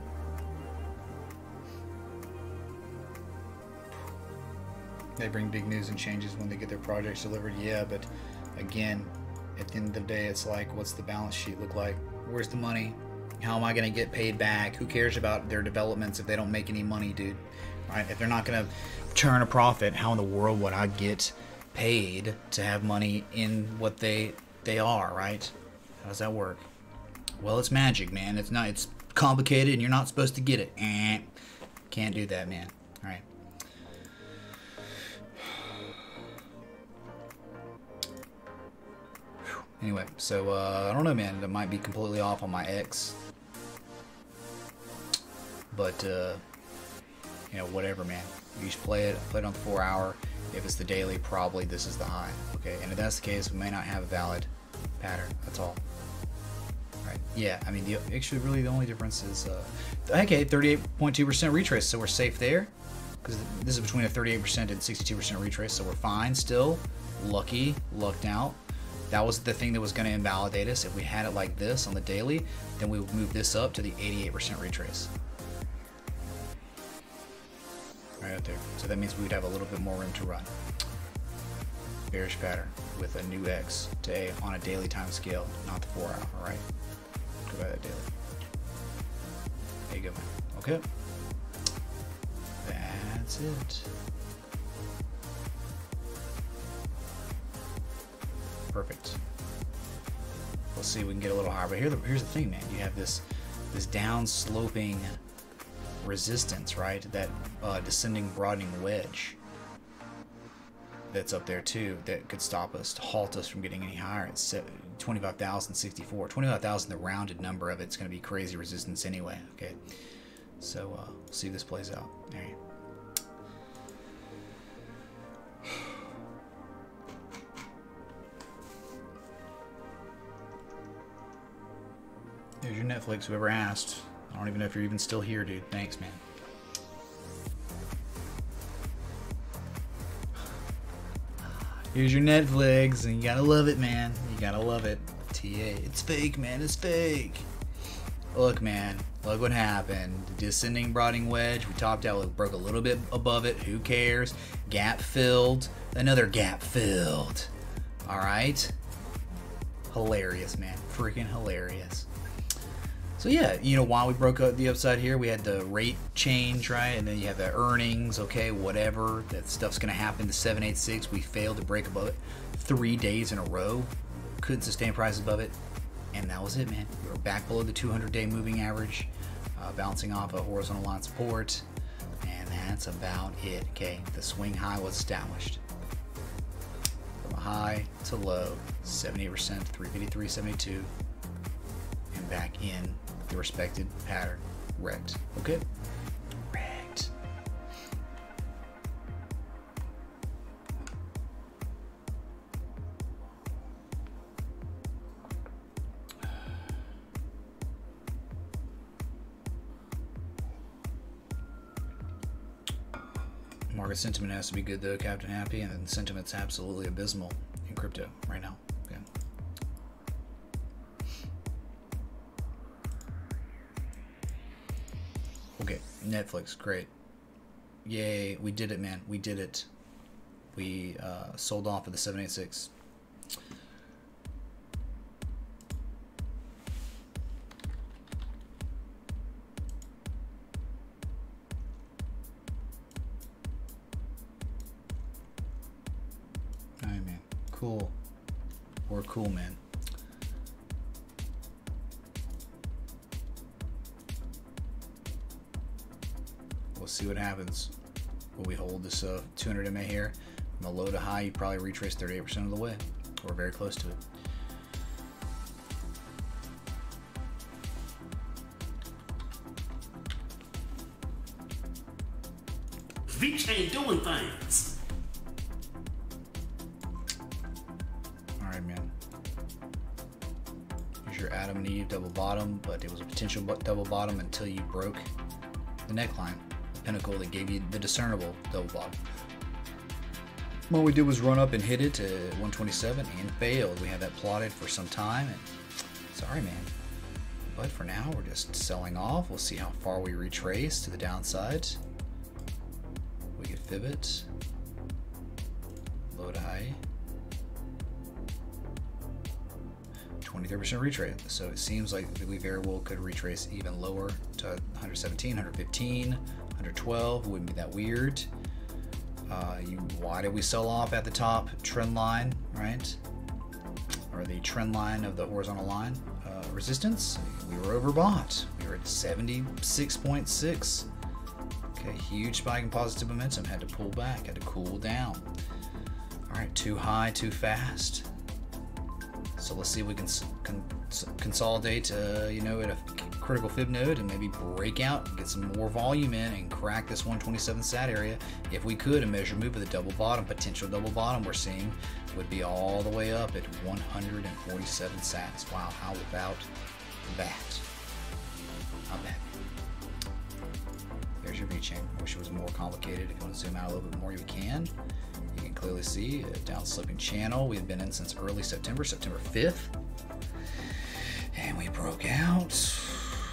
They bring big news and changes when they get their projects delivered. Yeah, but again, at the end of the day, it's like, what's the balance sheet look like? Where's the money? How am I going to get paid back? Who cares about their developments if they don't make any money, dude? Right? If they're not going to turn a profit, how in the world would I get paid to have money in what they are, right? How does that work? Well, it's magic, man. It's not. It's complicated, and you're not supposed to get it. Can't do that, man. All right. Anyway, so I don't know, man. That might be completely off on my X, but you know, whatever, man. You just play it on the 4-hour. If it's the daily, probably this is the high. Okay, and if that's the case, we may not have a valid pattern. That's all. Right? Yeah, I mean, actually, really, the only difference is okay, 38.2% retrace, so we're safe there, because this is between a 38% and 62% retrace, so we're fine still. Lucked out. That was the thing that was going to invalidate us. If we had it like this on the daily, then we would move this up to the 88% retrace. Right up there. So that means we would have a little bit more room to run. Bearish pattern with a new X to A on a daily time scale, not the 4-hour, all right? Go by that daily. There you go, man. Okay. That's it. Perfect. We'll see if we can get a little higher. But here's the thing, man. You have this down sloping resistance, right? That descending broadening wedge that's up there too, that could stop us, to halt us from getting any higher. It's 25,064. 25,000, the rounded number of it's going to be crazy resistance anyway. Okay, so we'll see if this plays out. All right. There's your Netflix, whoever asked. I don't even know if you're even still here, dude. Thanks, man. Here's your Netflix, and you gotta love it, man. You gotta love it. TA. It's fake, man. It's fake. Look, man. Look what happened. Descending broadening wedge. We topped out. We broke a little bit above it. Who cares? Gap filled. Another gap filled. All right. Hilarious, man. Freaking hilarious. So yeah, you know, while we broke out the upside here, we had the rate change, right? And then you have the earnings, okay, whatever. That stuff's going to happen. The 786, we failed to break above it 3 days in a row. Couldn't sustain prices above it. And that was it, man. We were back below the 200-day moving average, bouncing off a horizontal line support. And that's about it, okay? The swing high was established. From high to low, 78%, 353, 72. And back in the respected pattern. Wrecked. Okay? Wrecked. Market sentiment has to be good though, Captain Happy, and sentiment's absolutely abysmal in crypto right now. Okay. Okay, Netflix, great. Yay, we did it, man. We did it. We sold off of the 786. cool. We're cool, man. We'll see what happens. Will we hold this 200 MA here? From the low to high, you probably retrace 38% of the way. We're very close to it. Veach ain't doing things. Alright, man. Here's your Adam and Eve double bottom, but it was a potential double bottom until you broke the neckline, the pinnacle that gave you the discernible double bottom. What we did was run up and hit it to 127 and failed. We had that plotted for some time, and sorry, man. But for now, we're just selling off. We'll see how far we retrace to the downside. We could fib it. Low to high. 23% retrace. So it seems like we very well could retrace even lower to 117, 115, 112. Wouldn't be that weird. Why did we sell off at the top trend line, right? Or the trend line of the horizontal line resistance? We were overbought. We were at 76.6. Okay, huge spike in positive momentum. Had to pull back, had to cool down. All right, too high, too fast. So let's see if we can consolidate, you know, at a critical fib node and maybe break out, get some more volume in, and crack this 127 sat area. If we could, a measure move of the double bottom, potential double bottom we're seeing would be all the way up at 147 sats. Wow, how about that? Not bad. There's your V-chain. I wish it was more complicated. If you want to zoom out a little bit more, you can. You can clearly see a down sloping channel. We've been in since early September, September 5th. And we broke out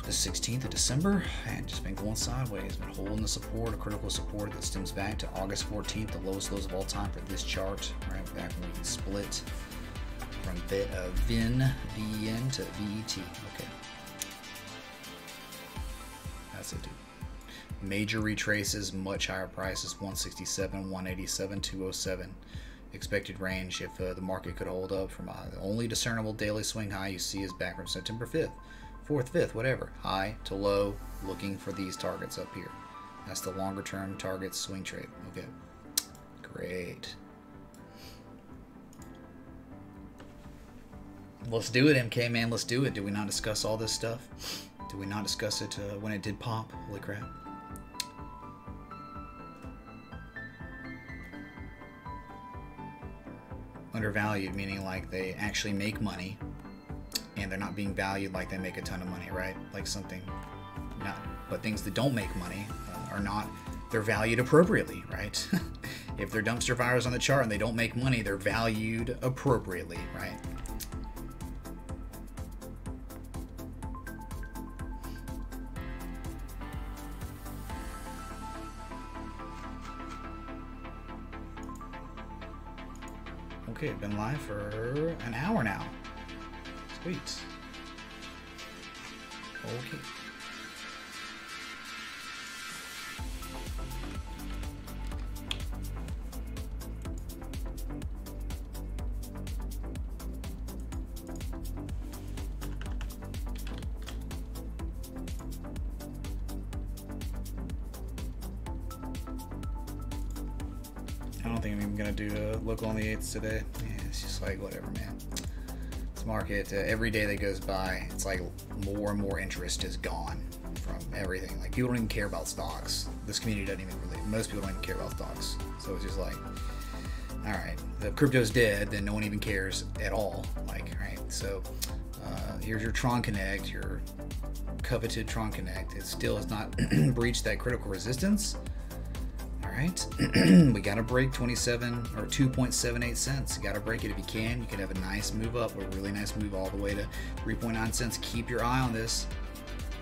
the 16th of December and just been going sideways. Been holding the support, a critical support that stems back to August 14th, the lowest lows of all time for this chart, right back when we can split from VIN to VET. Okay. That's it, dude. Major retraces, much higher prices, 167, 187, 207. Expected range if the market could hold up from the only discernible daily swing high you see is back from September 5th, 4th, 5th, whatever. High to low, looking for these targets up here. That's the longer term target swing trade. Okay, great. Let's do it, MK, man. Let's do it. Did we not discuss all this stuff? Did we not discuss it when it did pop? Holy crap. Undervalued, meaning like they actually make money and they're not being valued like they make a ton of money, right? Like something, not, but things that don't make money are not, they're valued appropriately, right? If they're dumpster fires on the chart and they don't make money, they're valued appropriately, right? Okay, been live for an hour now. Sweet. Okay. I don't think I'm even gonna do a look on the 8th today. Yeah, it's just like whatever, man. This market, every day that goes by, it's like more and more interest is gone from everything. Like people don't even care about stocks. This community doesn't even really. Most people don't even care about stocks. So it's just like, all right, the crypto's dead, then no one even cares at all. Like, right? So here's your Tron Connect, your coveted Tron Connect. It still has not breached that critical resistance. Right, we got to break 27 or 2.78 cents. You got to break it if you can. You could have a nice move up, a really nice move all the way to 3.9 cents. Keep your eye on this.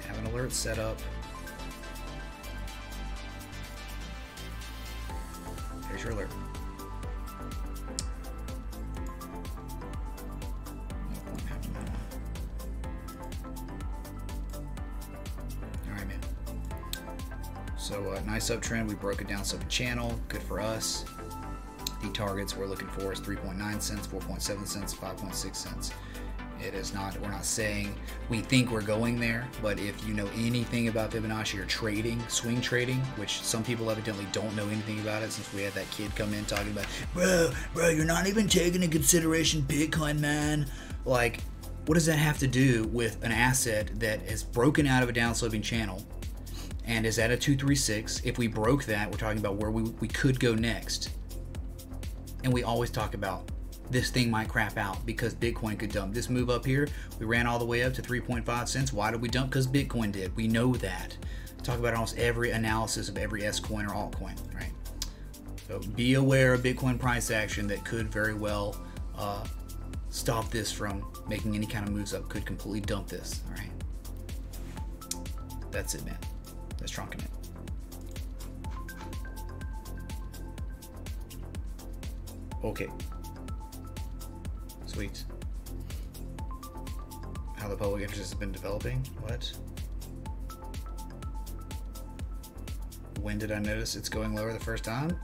Have an alert set up. There's your alert. No point having that one. All right, man. So nice uptrend. We broke it down, so channel, good for us. the targets we're looking for is 3.9 cents, 4.7 cents, 5.6 cents. It is not, we're not saying we think we're going there, but if you know anything about Fibonacci or trading, swing trading, which some people evidently don't know anything about it, since we had that kid come in talking about, bro, you're not even taking into consideration Bitcoin, man. Like, what does that have to do with an asset that is broken out of a downsloping channel and is at a 236? If we broke that, we're talking about where we could go next. And we always talk about this thing might crap out because Bitcoin could dump. This move up here, we ran all the way up to 3.5 cents. Why did we dump? Because Bitcoin did. We know that. Talk about almost every analysis of every S coin or altcoin, right? So be aware of Bitcoin price action that could very well stop this from making any kind of moves up. Could completely dump this, all right? That's it, man. That's trunking it. Okay. Sweet. How the public interest has been developing? What? When did I notice it's going lower the first time?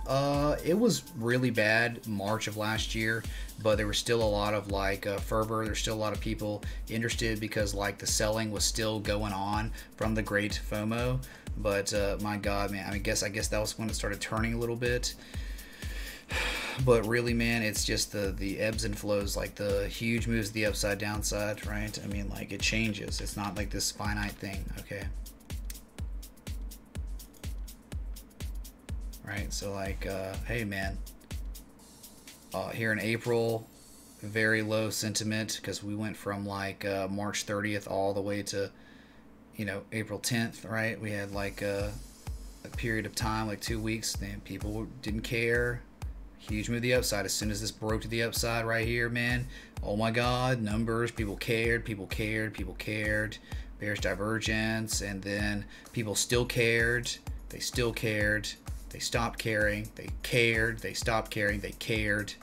It was really bad March of last year, but there was still a lot of like fervor. There's still a lot of people interested because like the selling was still going on from the great FOMO. But my God, man, I guess that was when it started turning a little bit. But really, man, it's just the ebbs and flows, like the huge moves to the upside, downside, right? I mean, like it changes. It's not like this finite thing, okay? Right, so like, hey, man, here in April, very low sentiment because we went from like March 30th all the way to, you know, April 10th, right? We had like a period of time, like 2 weeks, then people didn't care. Huge move to the upside. As soon as this broke to the upside right here, man, oh my God, numbers, people cared. Bearish divergence, and then people still cared. They still cared. They stopped caring. They cared. They stopped caring. They cared.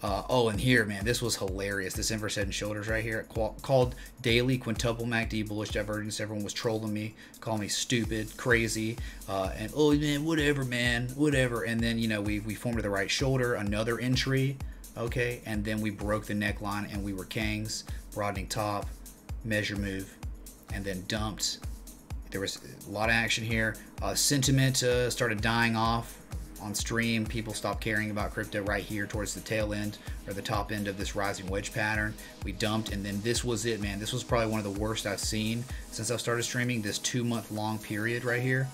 Oh, and here, man, this was hilarious. This inverse head and shoulders right here, called daily quintuple MACD bullish divergence. Everyone was trolling me, calling me stupid, crazy, and oh man, whatever. And then, you know, we formed to the right shoulder, another entry, okay, and then we broke the neckline and we were kangs, broadening top, measure move, and then dumped. There was a lot of action here. Sentiment started dying off on stream. People stopped caring about crypto right here towards the tail end or the top end of this rising wedge pattern. We dumped, and then this was it, man. This was probably one of the worst I've seen since I've started streaming, this 2-month long period right here.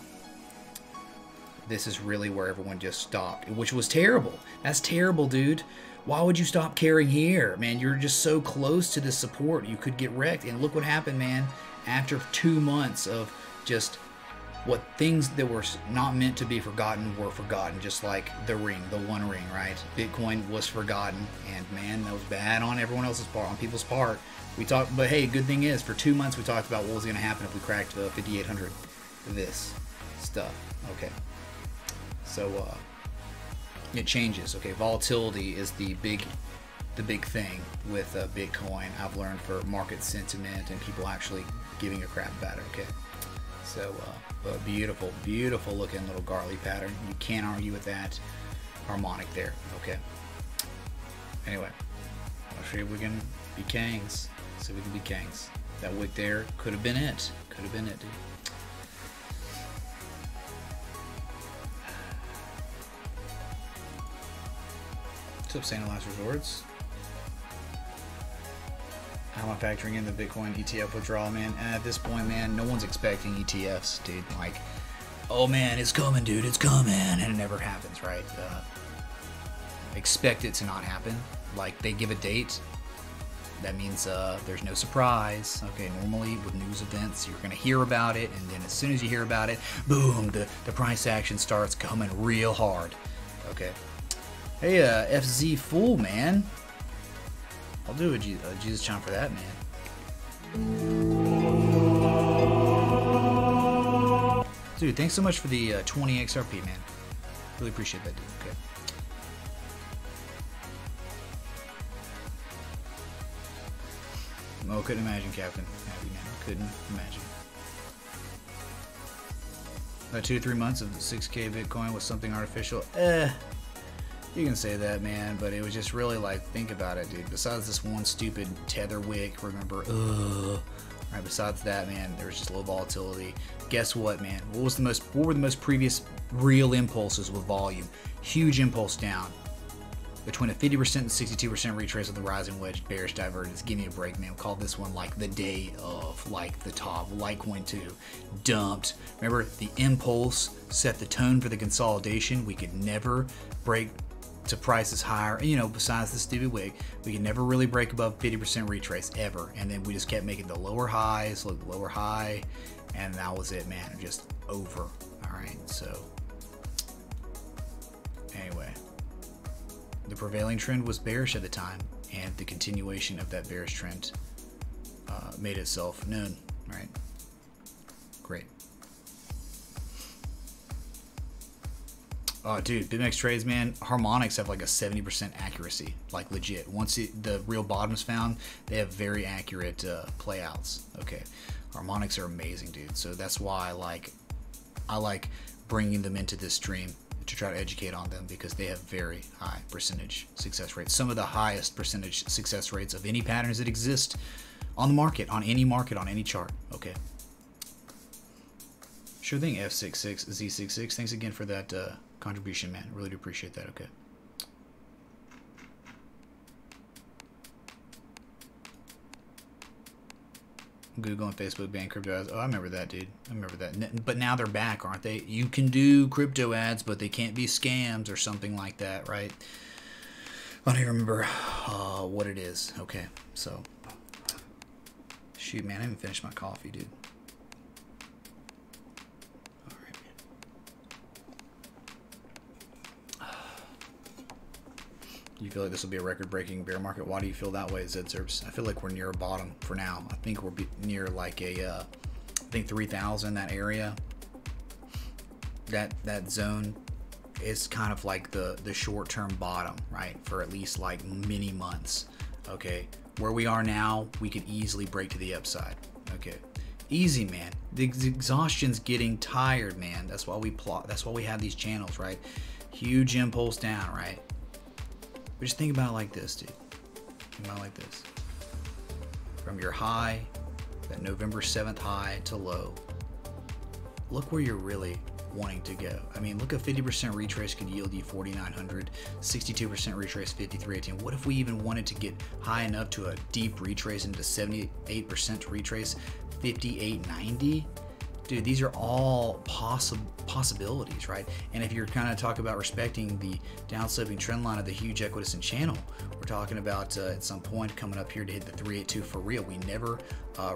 This is really where everyone just stopped, which was terrible. That's terrible, dude. Why would you stop caring here? Man, you're just so close to the support. You could get wrecked. And look what happened, man. After 2 months of just what things that were not meant to be forgotten were forgotten, just like the ring, the one ring, right? Bitcoin was forgotten, and man, that was bad on everyone else's part, on people's part. We talked, but hey, good thing is, for 2 months we talked about what was going to happen if we cracked the 5,800. This stuff, okay. So it changes, okay. Volatility is the big thing with Bitcoin. I've learned for market sentiment and people actually giving a crap about it, okay. So, but beautiful looking little Garley pattern. You can't argue with that. Harmonic there, okay. Anyway, I'll show you if we can be kangs. So we can be kangs. That wick there could have been it. Could have been it, dude. What's up, Santa Last Resorts? How am I factoring in the Bitcoin ETF withdrawal, man? At this point, man, no one's expecting ETFs, dude. Like, oh man, it's coming, dude, it's coming, and it never happens, right? Expect it to not happen. Like, they give a date, that means there's no surprise. Okay, normally with news events, you're gonna hear about it, and then as soon as you hear about it, boom, the price action starts coming real hard. Okay. Hey, FZ Fool, man. I'll do a Jesus chant for that, man. Dude, thanks so much for the 20 XRP, man. Really appreciate that, dude. Okay. Oh, couldn't imagine, Captain. Happy man. Couldn't imagine. 2 to 3 months of 6K Bitcoin was something artificial. You can say that, man, but it was just really like, think about it, dude. Besides this one stupid tether wick, remember, right? Besides that, man, there was just low volatility. Guess what, man? What were the most previous real impulses with volume? Huge impulse down. Between a 50% and 62% retrace of the rising wedge, bearish divergence. Give me a break, man. We'll call this one like the day of, like the top. Litecoin 2 dumped. Remember, the impulse set the tone for the consolidation. We could never break to prices higher. And, you know, besides the stupid wick, we could never really break above 50% retrace ever. And then we just kept making the lower highs, look, lower high, and that was it, man. Just over. All right, so anyway. The prevailing trend was bearish at the time, and the continuation of that bearish trend made itself known, right? Great. Oh, dude, BitMEX trades, man, Harmonics have like a 70% accuracy, like legit. Once the real bottom's found, they have very accurate playouts. Okay, Harmonics are amazing, dude. So that's why I like bringing them into this stream to try to educate on them, because they have very high percentage success rates. Some of the highest percentage success rates of any patterns that exist on the market, on any chart. Okay. Sure thing, F66, Z66. Thanks again for that contribution, man. Really do appreciate that. Okay. Google and Facebook ban crypto ads. Oh, I remember that, dude. I remember that. But now they're back, aren't they? You can do crypto ads, but they can't be scams or something like that, right? I don't even remember what it is. Okay, so. Shoot, man, I haven't finished my coffee, dude. All right, man. You feel like this will be a record-breaking bear market? Why do you feel that way, ZZerps? I feel like we're near a bottom for now. I think we're near like a, I think 3,000, that area. That zone is kind of like the short-term bottom, right? For at least like many months. Okay, where we are now, we could easily break to the upside. Okay, easy, man. The exhaustion's getting tired, man. That's why we plot. That's why we have these channels, right? Huge impulse down, right? But just think about it like this, dude. Think about it like this. From your high, that November 7th high to low, look where you're really wanting to go. I mean, look, a 50% retrace could yield you 4,900, 62% retrace 5,318. What if we even wanted to get high enough to a deep retrace into 78% to retrace 5,890? Dude, these are all possibilities, right? And if you're kind of talking about respecting the downsloping trend line of the huge equidistant channel, we're talking about at some point coming up here to hit the 382 for real. We never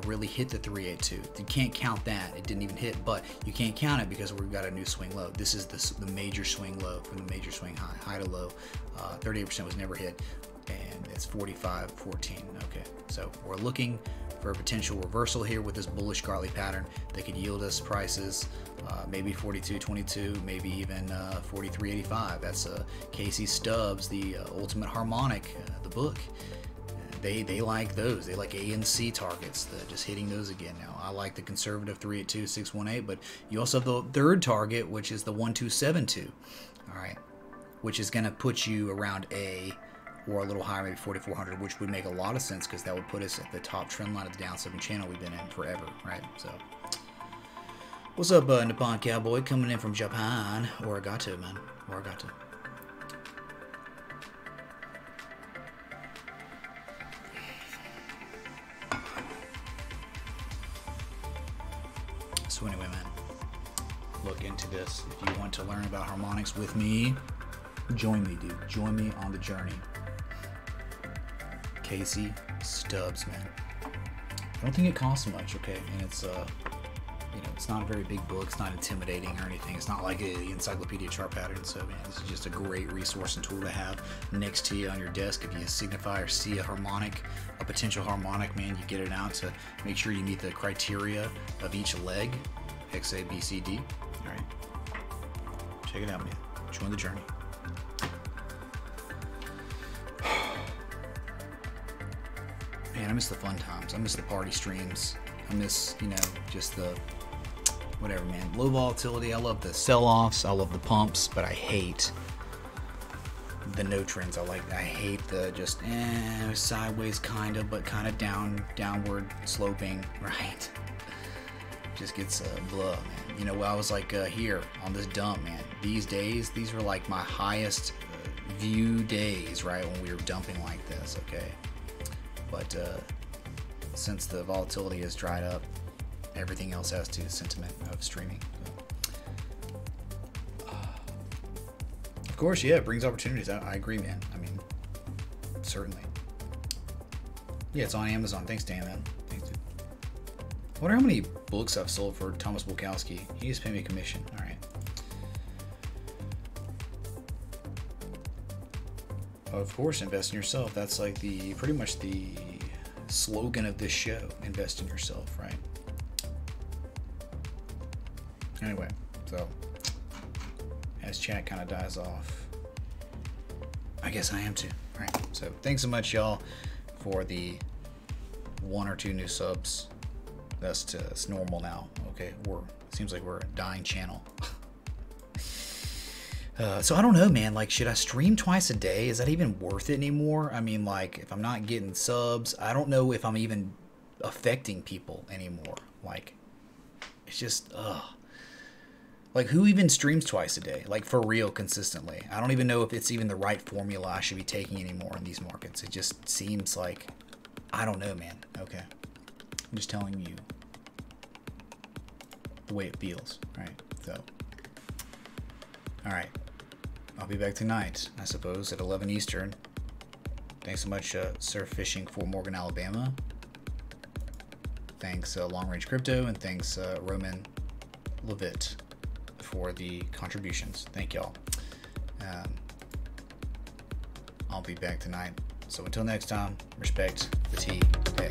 really hit the 382. You can't count that. It didn't even hit, but you can't count it because we've got a new swing low. This is the major swing low from the major swing high to low. 38% was never hit, and it's 45.14. Okay, so we're looking for a potential reversal here with this bullish Gartley pattern that could yield us prices maybe 42.22, maybe even 43.85. That's Casey Stubbs, the Ultimate Harmonic, the book. They like those. They like A and C targets. Just hitting those again. Now I like the conservative 382, 618, but you also have the third target, which is the 1272. All right, which is going to put you around A, or a little higher, maybe 4,400, which would make a lot of sense because that would put us at the top trend line of the downsloping channel we've been in forever, right? So, what's up, Nippon Cowboy, coming in from Japan? Arigato, man. Arigato. So anyway, man, look into this. If you want to learn about harmonics with me, join me, dude. Join me on the journey. Casey Stubbs, man. I don't think it costs much, okay? And it's it's not a very big book. It's not intimidating or anything. It's not like the encyclopedia chart pattern. So, man, this is just a great resource and tool to have next to you on your desk. If you signify or see a harmonic, a potential harmonic, man, you get it out to make sure you meet the criteria of each leg, X, A, B, C, D. All right, check it out, man. Join the journey. Man, I miss the fun times. I miss the party streams. I miss, just the whatever, man. Low volatility. I love the sell-offs. I love the pumps, but I hate the no trends. I hate the just sideways kind of, but kind of downward sloping, right? Just gets blah, man. You know, I was like here on this dump, man. These days, these were like my highest view days, right, when we were dumping like this, okay? But since the volatility has dried up, everything else has to sentiment of streaming. So. Of course, yeah, it brings opportunities. I agree, man. I mean, certainly. Yeah, it's on Amazon. Thanks, Dan, man. Thanks, dude. I wonder how many books I've sold for Thomas Bulkowski. He just paid me a commission. All right. Of course, invest in yourself. That's like pretty much the slogan of this show. Invest in yourself, right? Anyway, so as chat kind of dies off, I guess I am too. All right. So thanks so much, y'all, for the 1 or 2 new subs. That's normal now. Okay, seems like we're a dying channel. So I don't know, man. Like, should I stream twice a day? Is that even worth it anymore? I mean, like, if I'm not getting subs, I don't know if I'm even affecting people anymore. Like, it's just, like, who even streams twice a day? Like, for real, consistently. I don't even know if it's even the right formula I should be taking anymore in these markets. It just seems like, I don't know, man. Okay. I'm just telling you the way it feels, right? So, all right. I'll be back tonight, I suppose, at 11 Eastern. Thanks so much, Surf Fishing for Morgan, Alabama. Thanks, Long Range Crypto, and thanks, Roman Levitt, for the contributions. Thank y'all. I'll be back tonight. So until next time, respect the tea. Hey.